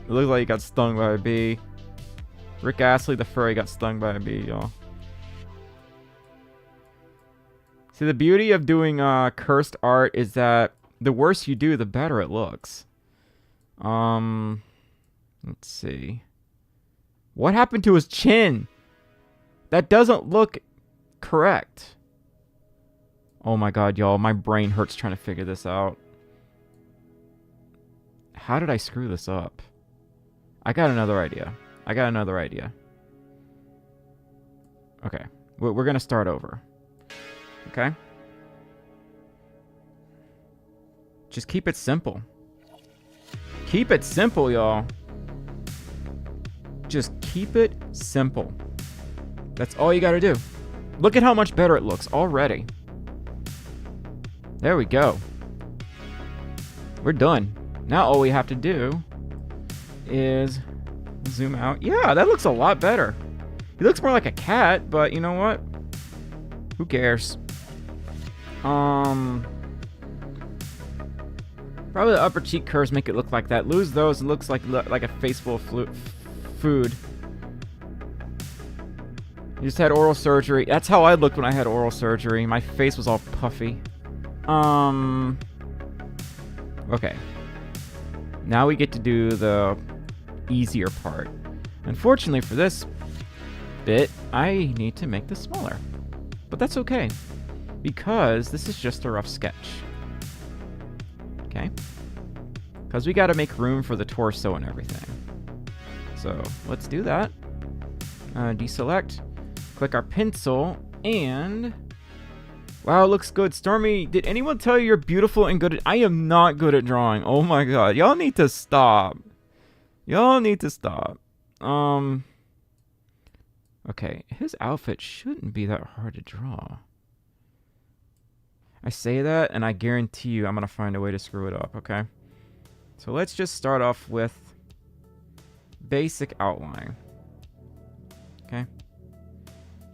looks like he got stung by a bee. Rick Astley, the furry, got stung by a bee, y'all. See, the beauty of doing cursed art is that the worse you do, the better it looks. Let's see. What happened to his chin? That doesn't look correct. Oh my god, y'all. My brain hurts trying to figure this out. How did I screw this up? I got another idea. Okay. We're going to start over. Okay? Just keep it simple. Keep it simple, y'all. Just keep it simple. That's all you got to do. Look at how much better it looks already. There we go. We're done. Now all we have to do is zoom out. Yeah, that looks a lot better. He looks more like a cat, but you know what? Who cares? Probably the upper cheek curves make it look like that. Lose those, it looks like a face full of food. You just had oral surgery. That's how I looked when I had oral surgery. My face was all puffy. Okay. Now we get to do the easier part. Unfortunately for this bit, I need to make this smaller. But that's okay, because this is just a rough sketch. Okay? Because we got to make room for the torso and everything. So let's do that. Deselect. Click our pencil, and... Wow, it looks good. Stormi, did anyone tell you you're beautiful and good at... I am not good at drawing. Oh my god. Y'all need to stop. Okay, his outfit shouldn't be that hard to draw. I say that, and I guarantee you I'm going to find a way to screw it up, okay? So let's just start off with basic outline. Okay?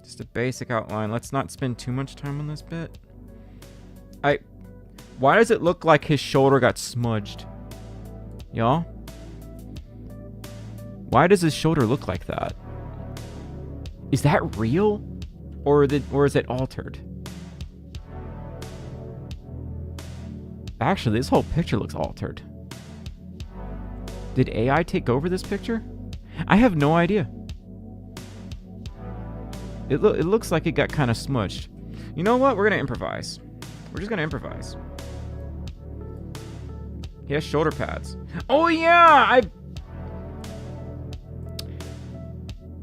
Just a basic outline. Let's not spend too much time on this bit. Why does it look like his shoulder got smudged? Y'all? Why does his shoulder look like that? Is that real? Or is it altered? Actually, this whole picture looks altered. Did AI take over this picture? I have no idea. It looks like it got kind of smudged. You know what? We're going to improvise. We're just going to improvise. He has shoulder pads. Oh, yeah!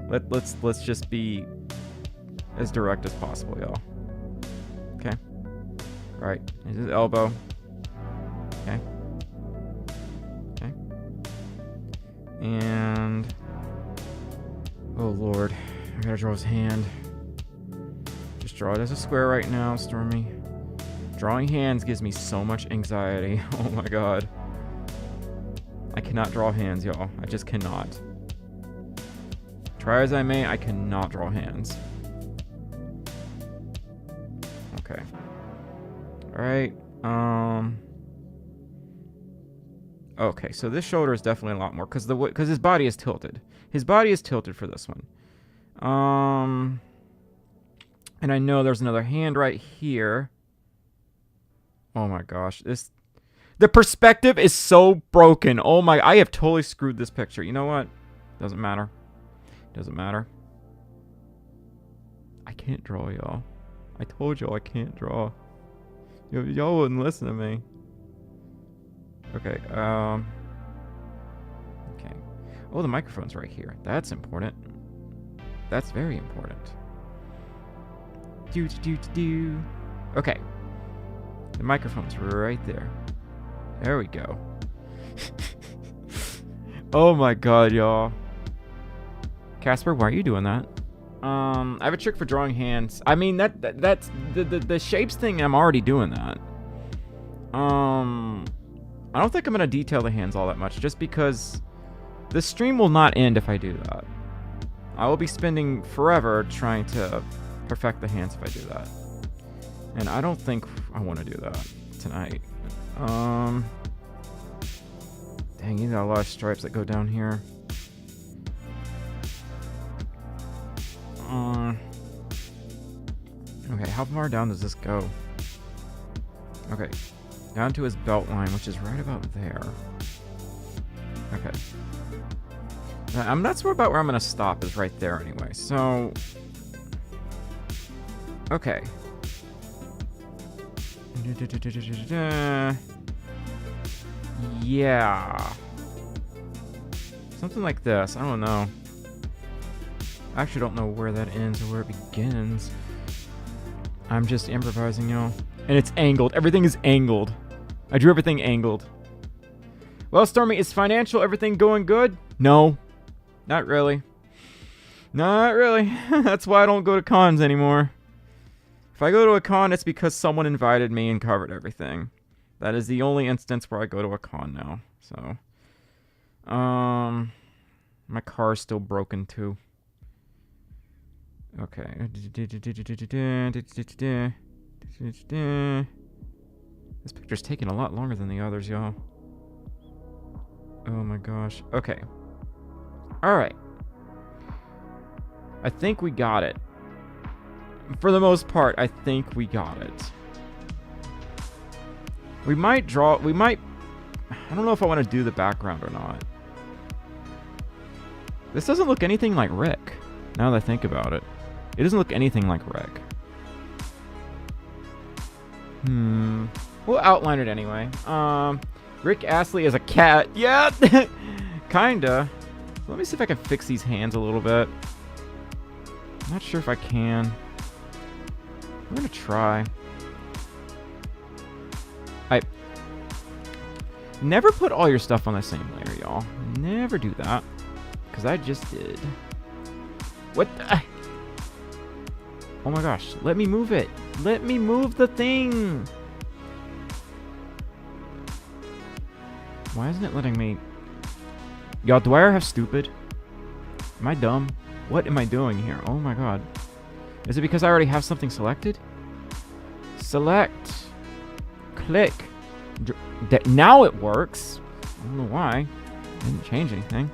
Let's just be as direct as possible, y'all. Okay. All right. Here's his elbow. Okay. Okay. And... oh, Lord. I gotta draw his hand. Just draw it as a square right now, Stormi. Drawing hands gives me so much anxiety. Oh my god. I cannot draw hands, y'all. I just cannot. Try as I may, I cannot draw hands. Okay. Alright. Okay, so this shoulder is definitely a lot more because his body is tilted. His body is tilted for this one. And I know there's another hand right here. Oh my gosh, the perspective is so broken. Oh my, I have totally screwed this picture. You know what? Doesn't matter. Doesn't matter. I can't draw, y'all. I told y'all I can't draw. Y'all wouldn't listen to me. Okay, okay. Oh, the microphone's right here. That's important. That's very important. Do. Okay. The microphone's right there. There we go. Oh my god, y'all. Casper, why are you doing that? I have a trick for drawing hands. I mean, that's the shapes thing. I'm already doing that. I don't think I'm gonna detail the hands all that much, just because the stream will not end if I do that. I will be spending forever trying to perfect the hands if I do that, and I don't think I want to do that tonight. Dang, you got a lot of stripes that go down here. Okay, how far down does this go? Okay, down to his belt line, which is right about there. Okay. That's about where I'm gonna stop, is right there anyway. So, okay. Yeah. Something like this. I don't know. I actually don't know where that ends or where it begins. I'm just improvising, y'all. And it's angled. Everything is angled. I drew everything angled. Well, Stormi, is financial everything going good? No. Not really. Not really. That's why I don't go to cons anymore. If I go to a con, it's because someone invited me and covered everything. That is the only instance where I go to a con now. So, my car's still broken too. Okay. This picture's taking a lot longer than the others, y'all. Oh my gosh. Okay. Alright. I think we got it. For the most part, I think we got it. We might draw... I don't know if I want to do the background or not. This doesn't look anything like Rick, now that I think about it. It doesn't look anything like Rick. We'll outline it anyway. Rick Astley as a cat. Yeah! Kinda. Let me see if I can fix these hands a little bit. I'm not sure if I can. I'm gonna try. Never put all your stuff on the same layer, y'all. Never do that. Because I just did. What the... Oh my gosh. Let me move it. Let me move the thing. Why isn't it letting me... Y'all, do I have stupid? Am I dumb? What am I doing here? Oh my god. Is it because I already have something selected? Select. Click. Now it works. I don't know why. Didn't change anything.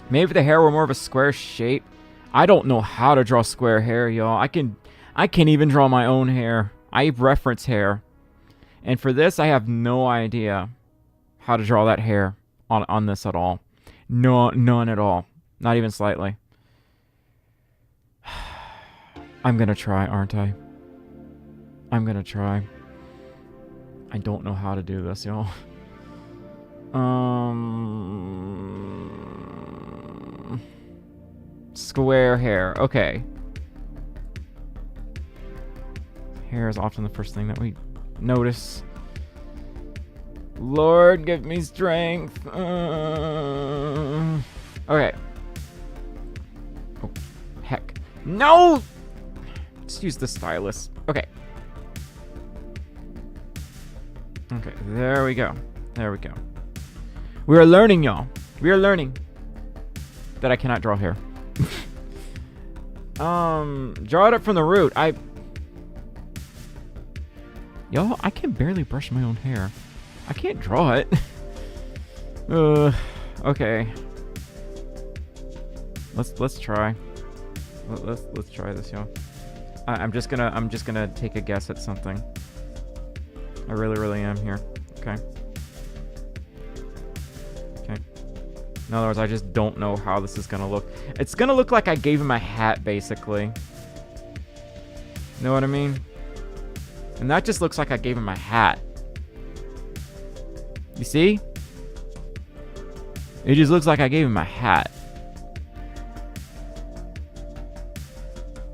Maybe if the hair were more of a square shape. I don't know how to draw square hair, y'all. I can't even draw my own hair. I reference hair. And for this, I have no idea how to draw that hair on this at all. No, none at all. Not even slightly. I'm gonna try, aren't I? I'm gonna try. I don't know how to do this, y'all. Square hair. Okay. Hair is often the first thing that we notice. Lord, give me strength. Okay. Oh, heck. No! Just use the stylus. Okay. Okay, there we go. There we go. We are learning, y'all. We are learning that I cannot draw hair. Draw it up from the root. Y'all, I can barely brush my own hair. I can't draw it. Okay. Let's try. Let's try this, y'all. I'm just gonna take a guess at something. I really am here. Okay. Okay. In other words, I just don't know how this is gonna look. It's gonna look like I gave him a hat, basically. Know what I mean? And that just looks like I gave him a hat. You see? It just looks like I gave him a hat.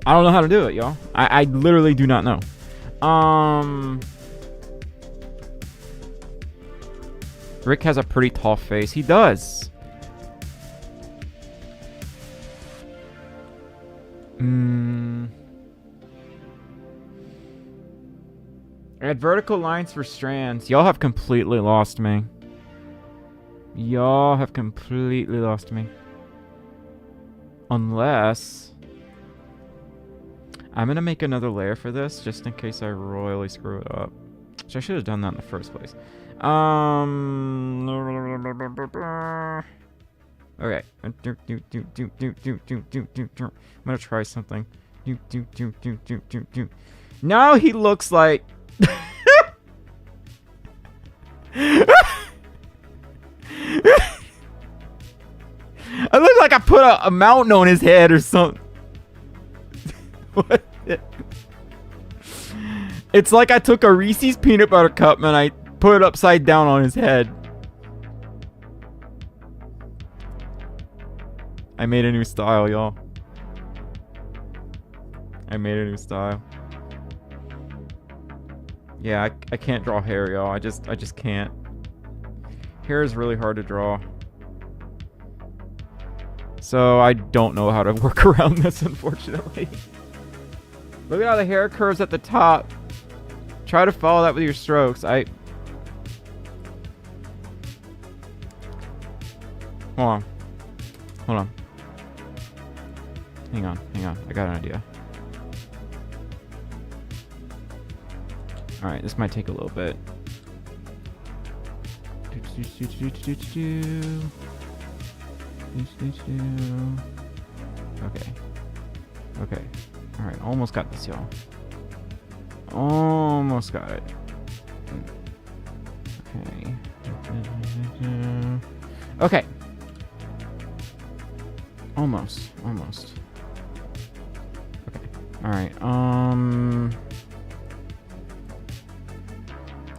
I don't know how to do it, y'all. I literally do not know. Rick has a pretty tall face. He does. Add vertical lines for strands. Y'all have completely lost me. Y'all have completely lost me. Unless... I'm gonna make another layer for this, just in case I royally screw it up. Which I should have done that in the first place. Okay. I'm gonna try something. Now he looks like... I look like I put a mountain on his head or something. What? It's like I took a Reese's peanut butter cup and I put it upside down on his head. I made a new style, y'all. I made a new style. Yeah, I can't draw hair, y'all. I just can't. Hair is really hard to draw. So I don't know how to work around this, unfortunately. Look at how the hair curves at the top. Try to follow that with your strokes. Hold on. Hold on. Hang on. I got an idea. Alright, this might take a little bit. Okay. Alright, almost got this, y'all. Almost got it. Okay. Almost. Okay. Alright,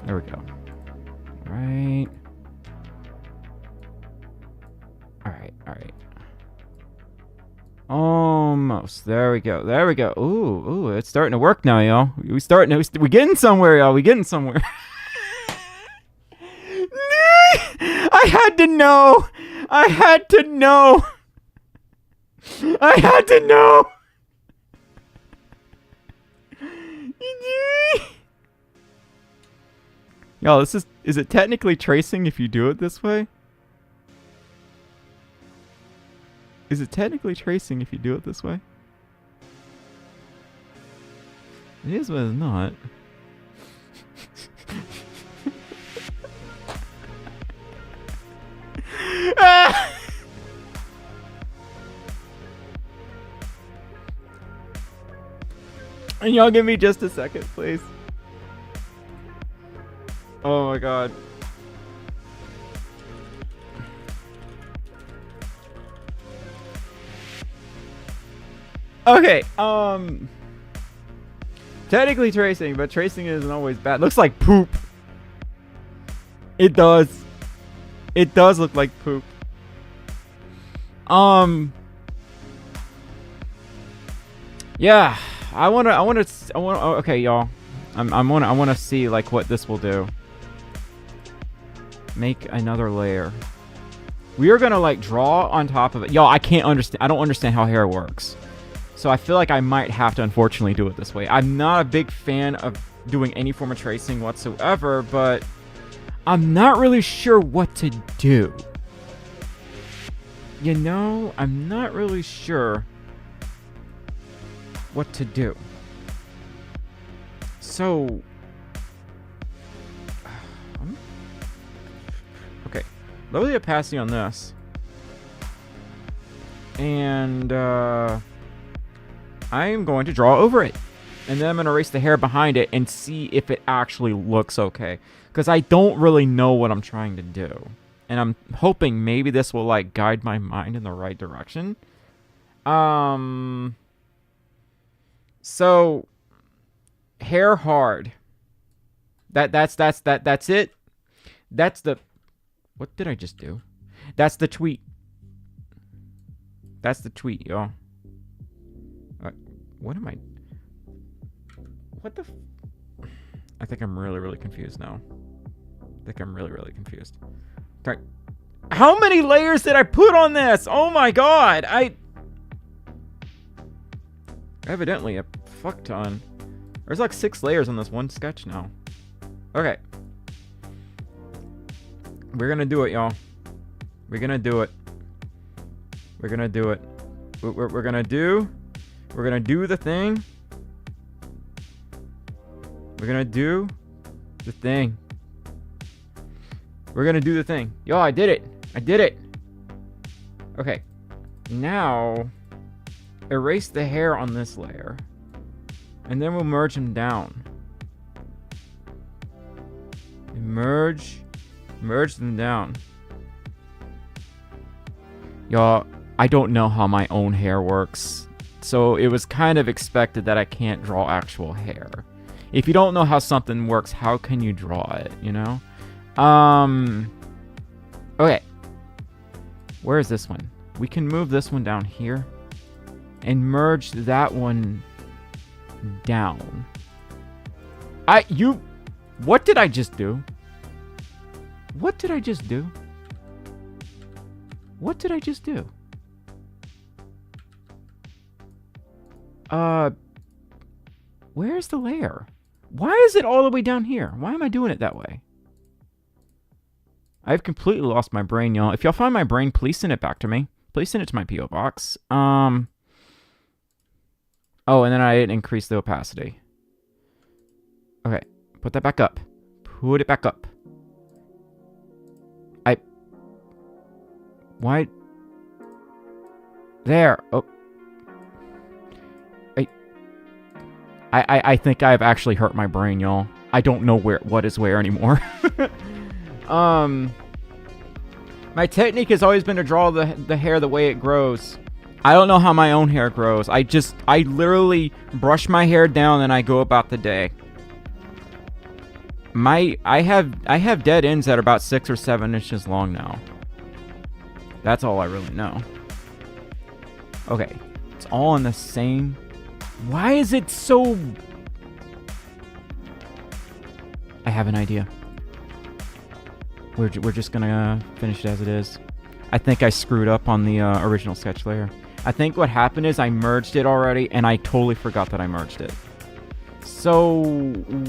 there we go. Alright. Alright. Almost. There we go. Ooh, it's starting to work now, y'all. We're getting somewhere, y'all. We're getting somewhere. I had to know. Y'all, is it technically tracing if you do it this way? Is it technically tracing if you do it this way? It is, but it's not. And y'all give me just a second, please. Oh my god. Okay, technically tracing, but tracing isn't always bad. Looks like poop. It does. It does look like poop. Yeah, I wanna, okay, y'all. I wanna see like what this will do. Make another layer. We are gonna like draw on top of it. Y'all, I don't understand how hair works. So I feel like I might have to unfortunately do it this way. I'm not a big fan of doing any form of tracing whatsoever, but I'm not really sure what to do. You know, I'm not really sure what to do. So, okay, lower the opacity on this. And, I am going to draw over it. And then I'm going to erase the hair behind it and see if it actually looks okay. Because I don't really know what I'm trying to do. And I'm hoping maybe this will, like, guide my mind in the right direction. So, hair hard. That's it. That's the... What did I just do? That's the tweet. That's the tweet, y'all. What am I... What the... I think I'm really, really confused now. I think I'm really, really confused. Right. How many layers did I put on this? Oh my god! Evidently a fuck ton. There's like 6 layers on this one sketch now. Okay. We're gonna do it, y'all. We're gonna do it. We're gonna do it. We're gonna do the thing. We're gonna do the thing. We're gonna do the thing. Yo, I did it. I did it. Okay. Now, erase the hair on this layer. And then we'll merge them down. Merge them down. Y'all, I don't know how my own hair works. So it was kind of expected that I can't draw actual hair. If you don't know how something works, how can you draw it, you know? Okay. Where is this one? We can move this one down here and merge that one down. What did I just do? What did I just do? What did I just do? Where's the layer? Why is it all the way down here? Why am I doing it that way? I've completely lost my brain, y'all. If y'all find my brain, please send it back to me. Please send it to my P.O. box. Oh, and then I didn't increase the opacity. Okay, put that back up. Put it back up. Why? There. Oh. I think I've actually hurt my brain, y'all. I don't know what is where anymore. My technique has always been to draw the hair the way it grows. I don't know how my own hair grows. I literally brush my hair down and I go about the day. I have dead ends that are about 6 or 7 inches long now. That's all I really know. Okay, it's all in the same. Why is it so? I have an idea. We're just gonna finish it as it is. I think I screwed up on the original sketch layer. I think what happened is I merged it already, and I totally forgot that I merged it. So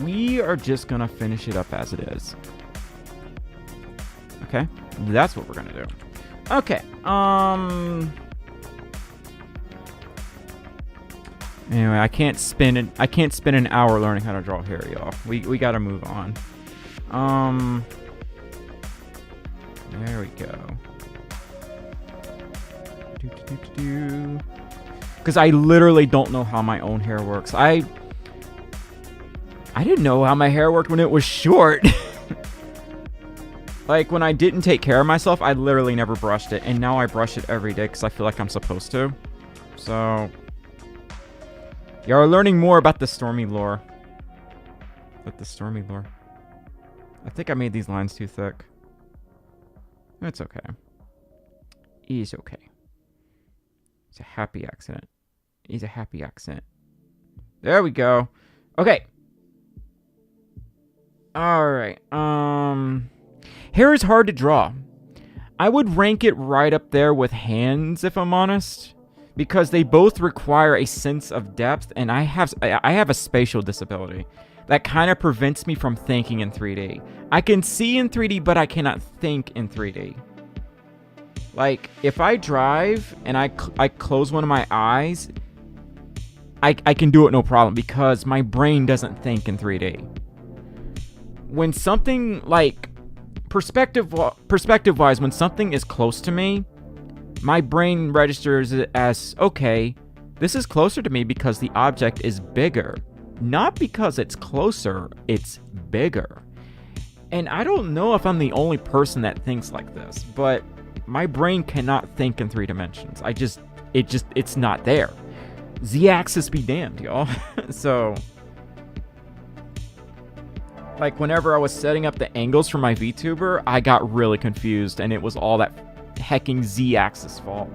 we are just gonna finish it up as it is. Okay, that's what we're gonna do. Okay. Anyway, I can't spend an hour learning how to draw hair, y'all. We gotta move on. There we go. Because I literally don't know how my own hair works. I didn't know how my hair worked when it was short. Like, when I didn't take care of myself, I literally never brushed it. And now I brush it every day because I feel like I'm supposed to. So, y'all are learning more about the Stormi lore. I think I made these lines too thick. It's okay. It's okay. It's a happy accident. It's a happy accident. There we go. Okay. Alright. Hair is hard to draw. I would rank it right up there with hands, if I'm honest. Because they both require a sense of depth, and I have a spatial disability. That kind of prevents me from thinking in 3D. I can see in 3D, but I cannot think in 3D. Like, if I drive and I close one of my eyes, I can do it no problem because my brain doesn't think in 3D. When something, like, perspective-wise, when something is close to me, my brain registers it as, okay, this is closer to me because the object is bigger. Not because it's closer, it's bigger. And I don't know if I'm the only person that thinks like this, but my brain cannot think in 3 dimensions. It's not there. Z-axis be damned, y'all. So, like, whenever I was setting up the angles for my VTuber, I got really confused, and it was all that hecking Z-axis fault.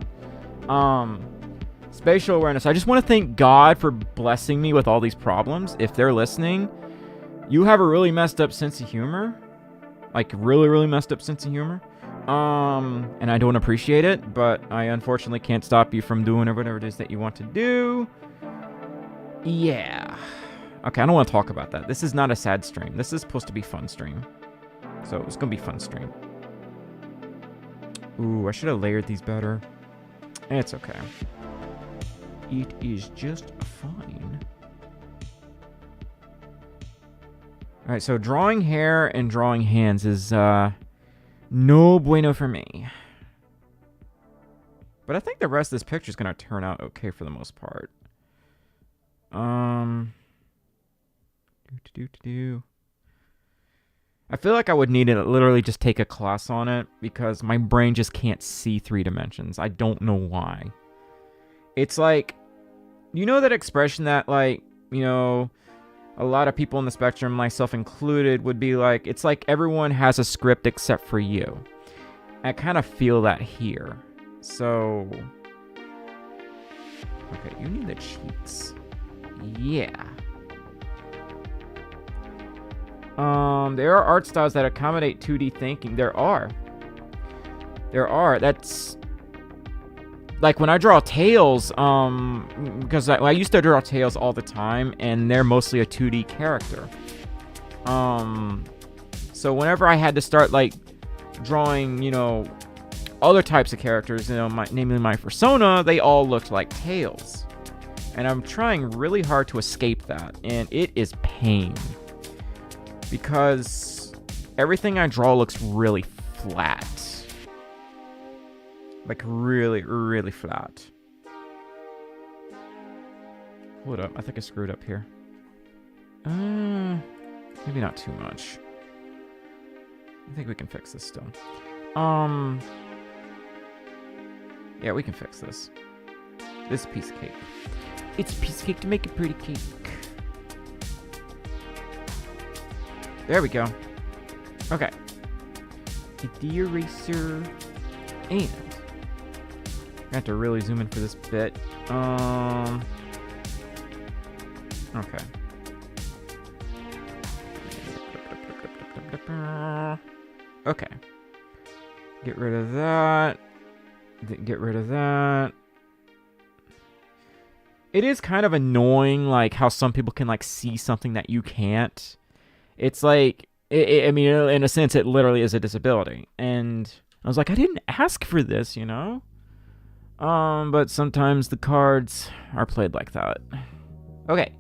Spatial awareness. I just want to thank God for blessing me with all these problems. If they're listening, you have a really messed up sense of humor. Like, really, really messed up sense of humor. And I don't appreciate it, but I unfortunately can't stop you from doing whatever it is that you want to do. Yeah. Okay, I don't want to talk about that. This is not a sad stream. This is supposed to be fun stream. So it's going to be fun stream. Ooh, I should have layered these better. It's okay. It is just fine. Alright, so drawing hair and drawing hands is no bueno for me. But I think the rest of this picture is going to turn out okay for the most part. I feel like I would need to literally just take a class on it because my brain just can't see 3 dimensions. I don't know why. It's like, you know that expression that, like, you know, a lot of people in the spectrum, myself included, would be like, it's like everyone has a script except for you. I kind of feel that here. So, okay, you need the cheeks. Yeah. There are art styles that accommodate 2D thinking. There are. That's like when I draw tails, because I used to draw tails all the time, and they're mostly a 2D character. So whenever I had to start like drawing, you know, other types of characters, you know, namely my persona, they all looked like tails. And I'm trying really hard to escape that, and it is pain. Because everything I draw looks really flat. Like really, really flat. Hold up, I think I screwed up here. Maybe not too much. I think we can fix this still. Yeah, we can fix this. This piece of cake. It's a piece of cake to make a pretty cake. There we go. Okay. Get the eraser. And I have to really zoom in for this bit. Okay. Okay. Get rid of that. Get rid of that. It is kind of annoying, like, how some people can, like, see something that you can't. It's like, I mean, in a sense, it literally is a disability. And I was like, I didn't ask for this, you know? But sometimes the cards are played like that. Okay.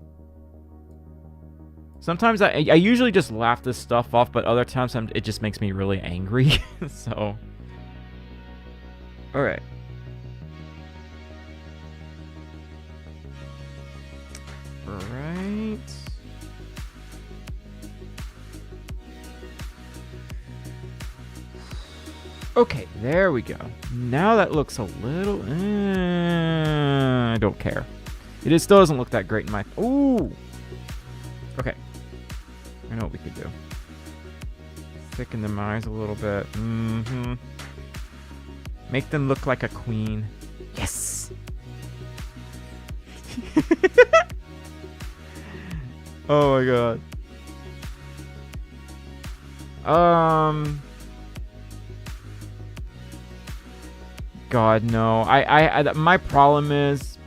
Sometimes I usually just laugh this stuff off, but other times it just makes me really angry. So. Alright. Alright. Okay, there we go. Now that looks a little... I don't care. It still doesn't look that great in my... Ooh! Okay. I know what we could do. Thicken the eyes a little bit. Mm-hmm. Make them look like a queen. Yes! Oh my god. God, no. My problem is,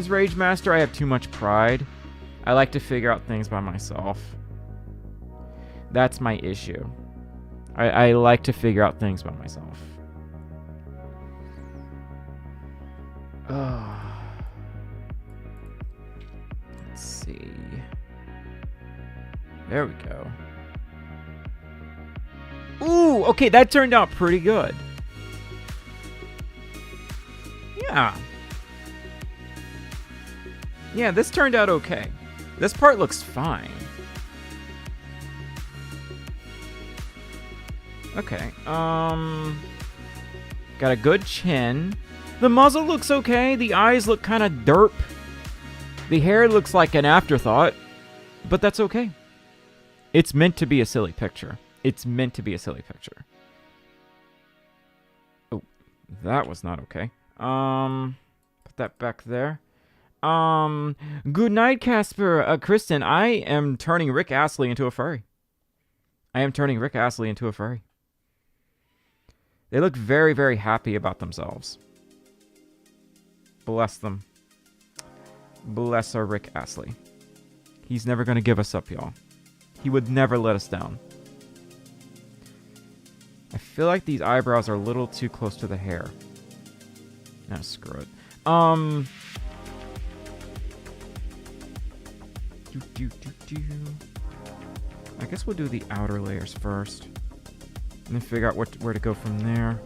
Rage Master, I have too much pride. I like to figure out things by myself. That's my issue. I like to figure out things by myself. Let's see. There we go. Ooh, okay, that turned out pretty good. Yeah. Yeah, this turned out okay. This part looks fine. Okay, got a good chin. The muzzle looks okay. The eyes look kind of derp. The hair looks like an afterthought, but that's okay. It's meant to be a silly picture. It's meant to be a silly picture. That was not okay. Put that back there. Good night, Casper. Kristen, I am turning Rick Astley into a furry. I am turning Rick Astley into a furry. They look very, very happy about themselves. Bless them. Bless our Rick Astley. He's never going to give us up, y'all. He would never let us down. I feel like these eyebrows are a little too close to the hair. Nah, screw it. I guess we'll do the outer layers first. And then figure out where to go from there.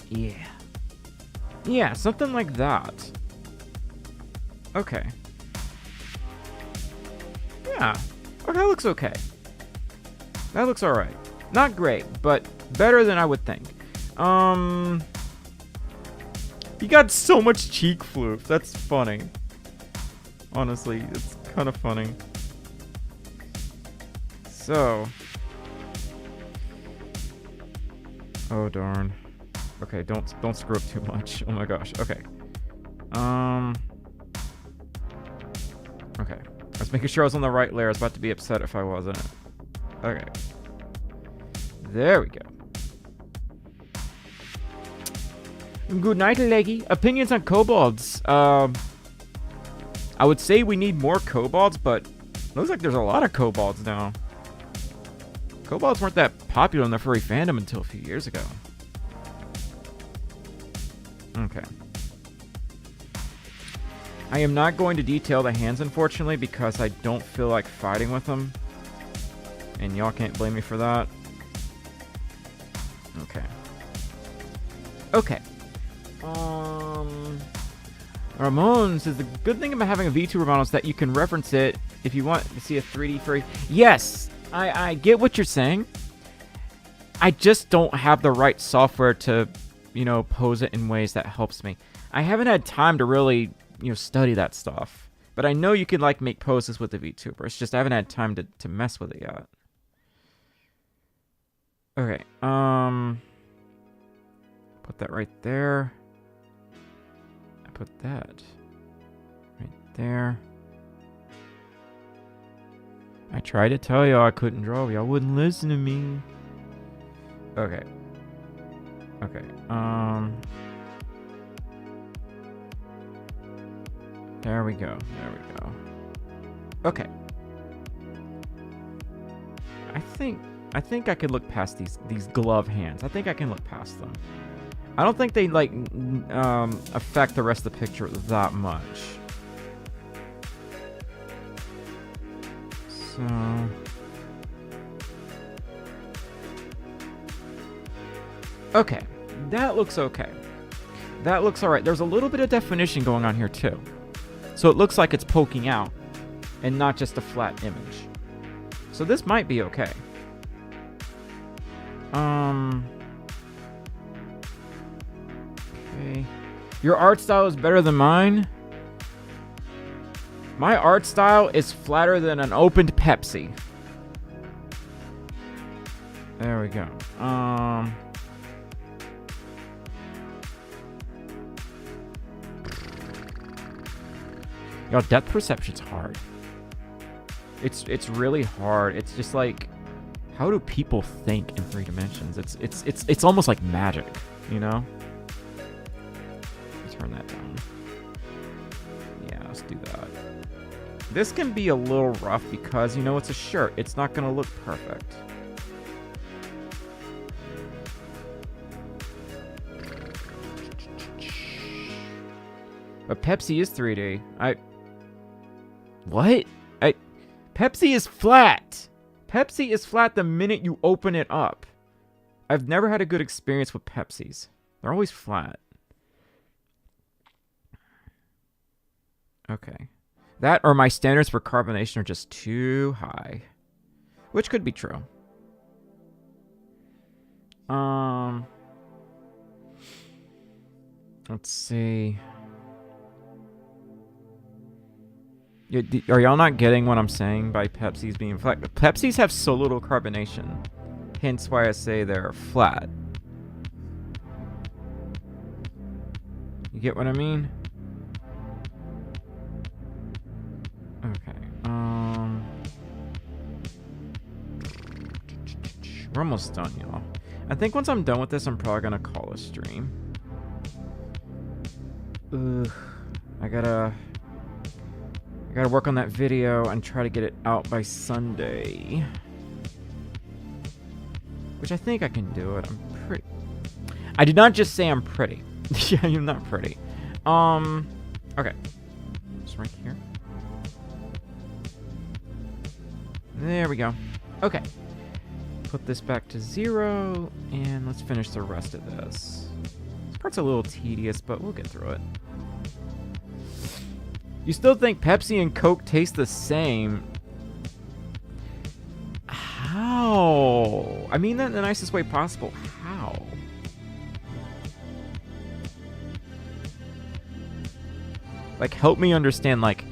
Yeah. Yeah, something like that. Okay. Yeah. Oh, that looks okay. That looks alright. Not great, but better than I would think. You got so much cheek floof. That's funny. Honestly, it's kind of funny. So. Oh, darn. Okay, don't screw up too much. Oh my gosh. Okay. Okay. I was making sure I was on the right layer. I was about to be upset if I wasn't. Okay. There we go. Good night, Leggy. Opinions on kobolds. I would say we need more kobolds, but it looks like there's a lot of kobolds now. Kobolds weren't that popular in the furry fandom until a few years ago. Okay. I am not going to detail the hands, unfortunately, because I don't feel like fighting with them. And y'all can't blame me for that. Okay. Okay. Ramon says the good thing about having a VTuber model is that you can reference it if you want to see a 3D furry. Yes, I get what you're saying. I just don't have the right software to, you know, pose it in ways that helps me. I haven't had time to really, you know, study that stuff. But I know you can, like, make poses with the VTuber. It's just I haven't had time to mess with it yet. Okay, put that right there. I put that right there. I tried to tell y'all I couldn't draw, but y'all wouldn't listen to me. Okay. Okay, there we go. There we go. Okay. I think I could look past these glove hands. I think I can look past them. I don't think they like affect the rest of the picture that much. So okay, that looks okay. That looks alright. There's a little bit of definition going on here too. So it looks like it's poking out and not just a flat image. So this might be okay. Okay. Your art style is better than mine? My art style is flatter than an opened Pepsi. There we go. Yo, depth perception's hard. It's really hard. It's just like, how do people think in 3 dimensions? It's almost like magic, you know? Turn that down. Yeah, let's do that. This can be a little rough because, you know, it's a shirt. It's not gonna look perfect. But Pepsi is 3D. What? Pepsi is flat. Pepsi is flat the minute you open it up. I've never had a good experience with Pepsis. They're always flat. Okay. That or my standards for carbonation are just too high. Which could be true. Let's see. Are y'all not getting what I'm saying by Pepsis being flat? Pepsis have so little carbonation. Hence why I say they're flat. You get what I mean? Okay. We're almost done, y'all. I think once I'm done with this, I'm probably gonna call a stream. Ugh. I gotta work on that video and try to get it out by Sunday. Which I think I can do it. I'm pretty... I did not just say I'm pretty. Yeah, I'm not pretty. Okay. Just right here. There we go. Okay. Put this back to 0, and let's finish the rest of this. This part's a little tedious, but we'll get through it. You still think Pepsi and Coke taste the same? How? I mean that in the nicest way possible. How? Like, help me understand, like,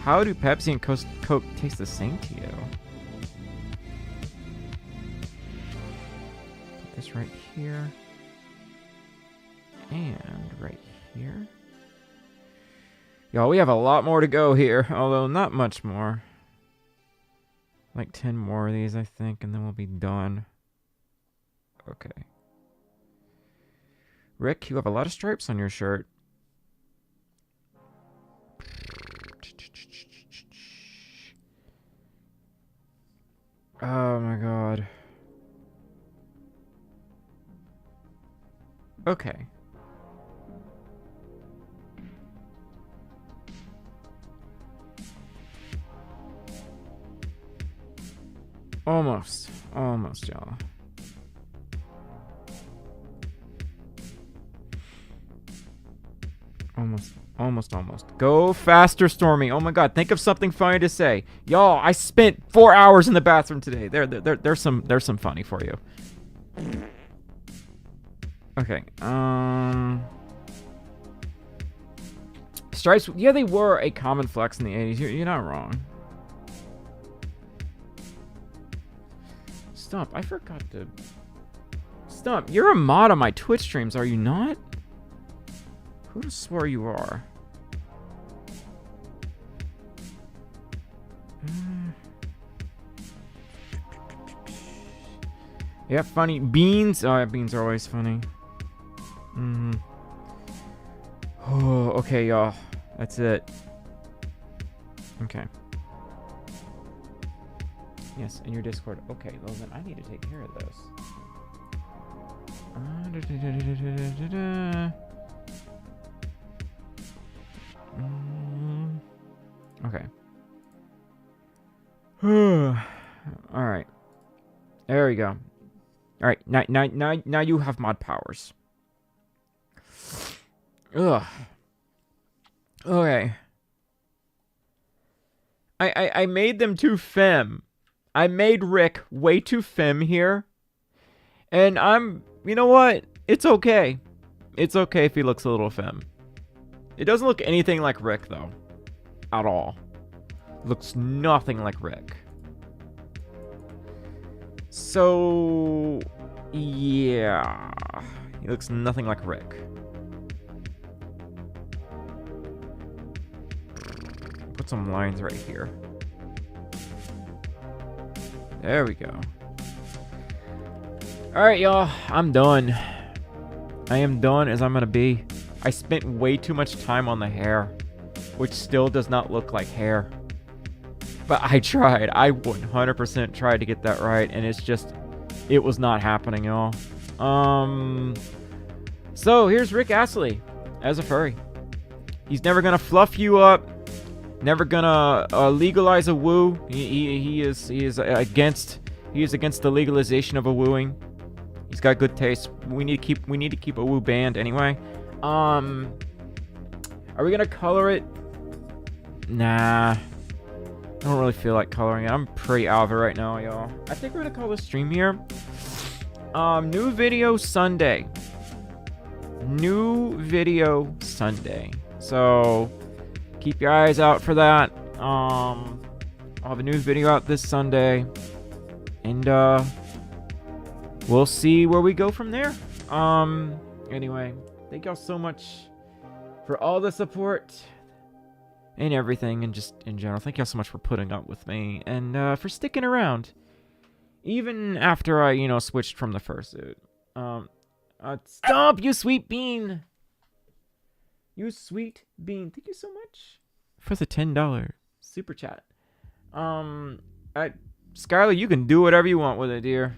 how do Pepsi and Coke taste the same to you? Put this right here. And right here. Y'all, we have a lot more to go here, although not much more. Like 10 more of these, I think, and then we'll be done. Okay. Rick, you have a lot of stripes on your shirt. Oh my god. Okay. Almost, y'all. Almost. Go faster, Stormi. Oh my god, think of something funny to say. Y'all, I spent 4 hours in the bathroom today. There's some funny for you. Okay, stripes, yeah, they were a common flex in the 80s. You're not wrong. Stump, I forgot to... Stump, you're a mod on my Twitch streams, are you not? Who'd have swore you are? Yeah, funny. Beans? Oh, yeah, beans are always funny. Oh, okay, y'all. That's it. Okay. Yes, in your Discord. Okay, well then I need to take care of those. Okay. Alright. There we go. Alright, now you have mod powers. Ugh. Okay. I made them too femme. I made Rick way too femme here. And you know what? It's okay. It's okay if he looks a little femme. It doesn't look anything like Rick, though. At all. Looks nothing like Rick. So... yeah. He looks nothing like Rick. Put some lines right here. There we go. Alright, y'all. I'm done. I am done as I'm gonna be. I spent way too much time on the hair, which still does not look like hair. But I tried. I 100% tried to get that right, and it's just... it was not happening, y'all. So, here's Rick Astley as a furry. He's never gonna fluff you up. Never gonna legalize a woo. He is against the legalization of a wooing. He's got good taste. We need to keep a woo banned anyway. Are we gonna color it? Nah. I don't really feel like coloring it. I'm pretty out of it right now, y'all. I think we're gonna call this stream here. New video Sunday. New video Sunday. So keep your eyes out for that. I'll have a new video out this Sunday. And we'll see where we go from there. Anyway, thank y'all so much for all the support and everything, and just in general. Thank y'all so much for putting up with me and for sticking around, even after I, switched from the fursuit. Stop, you sweet bean! You sweet bean. Thank you so much for the $10 super chat. Skylar, you can do whatever you want with it, dear.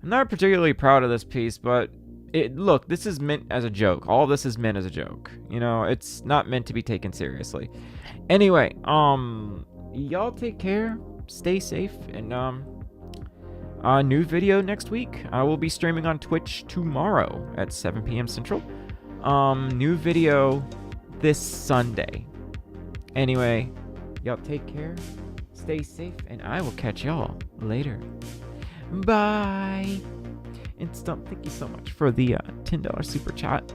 I'm not particularly proud of this piece, but look, this is meant as a joke. All this is meant as a joke. It's not meant to be taken seriously. Anyway, y'all take care, stay safe, and new video next week. I will be streaming on Twitch tomorrow at 7 p.m. Central. New video this Sunday. Anyway, y'all take care, stay safe, and I will catch y'all later. Bye. And Stump, thank you so much for the $10 super chat.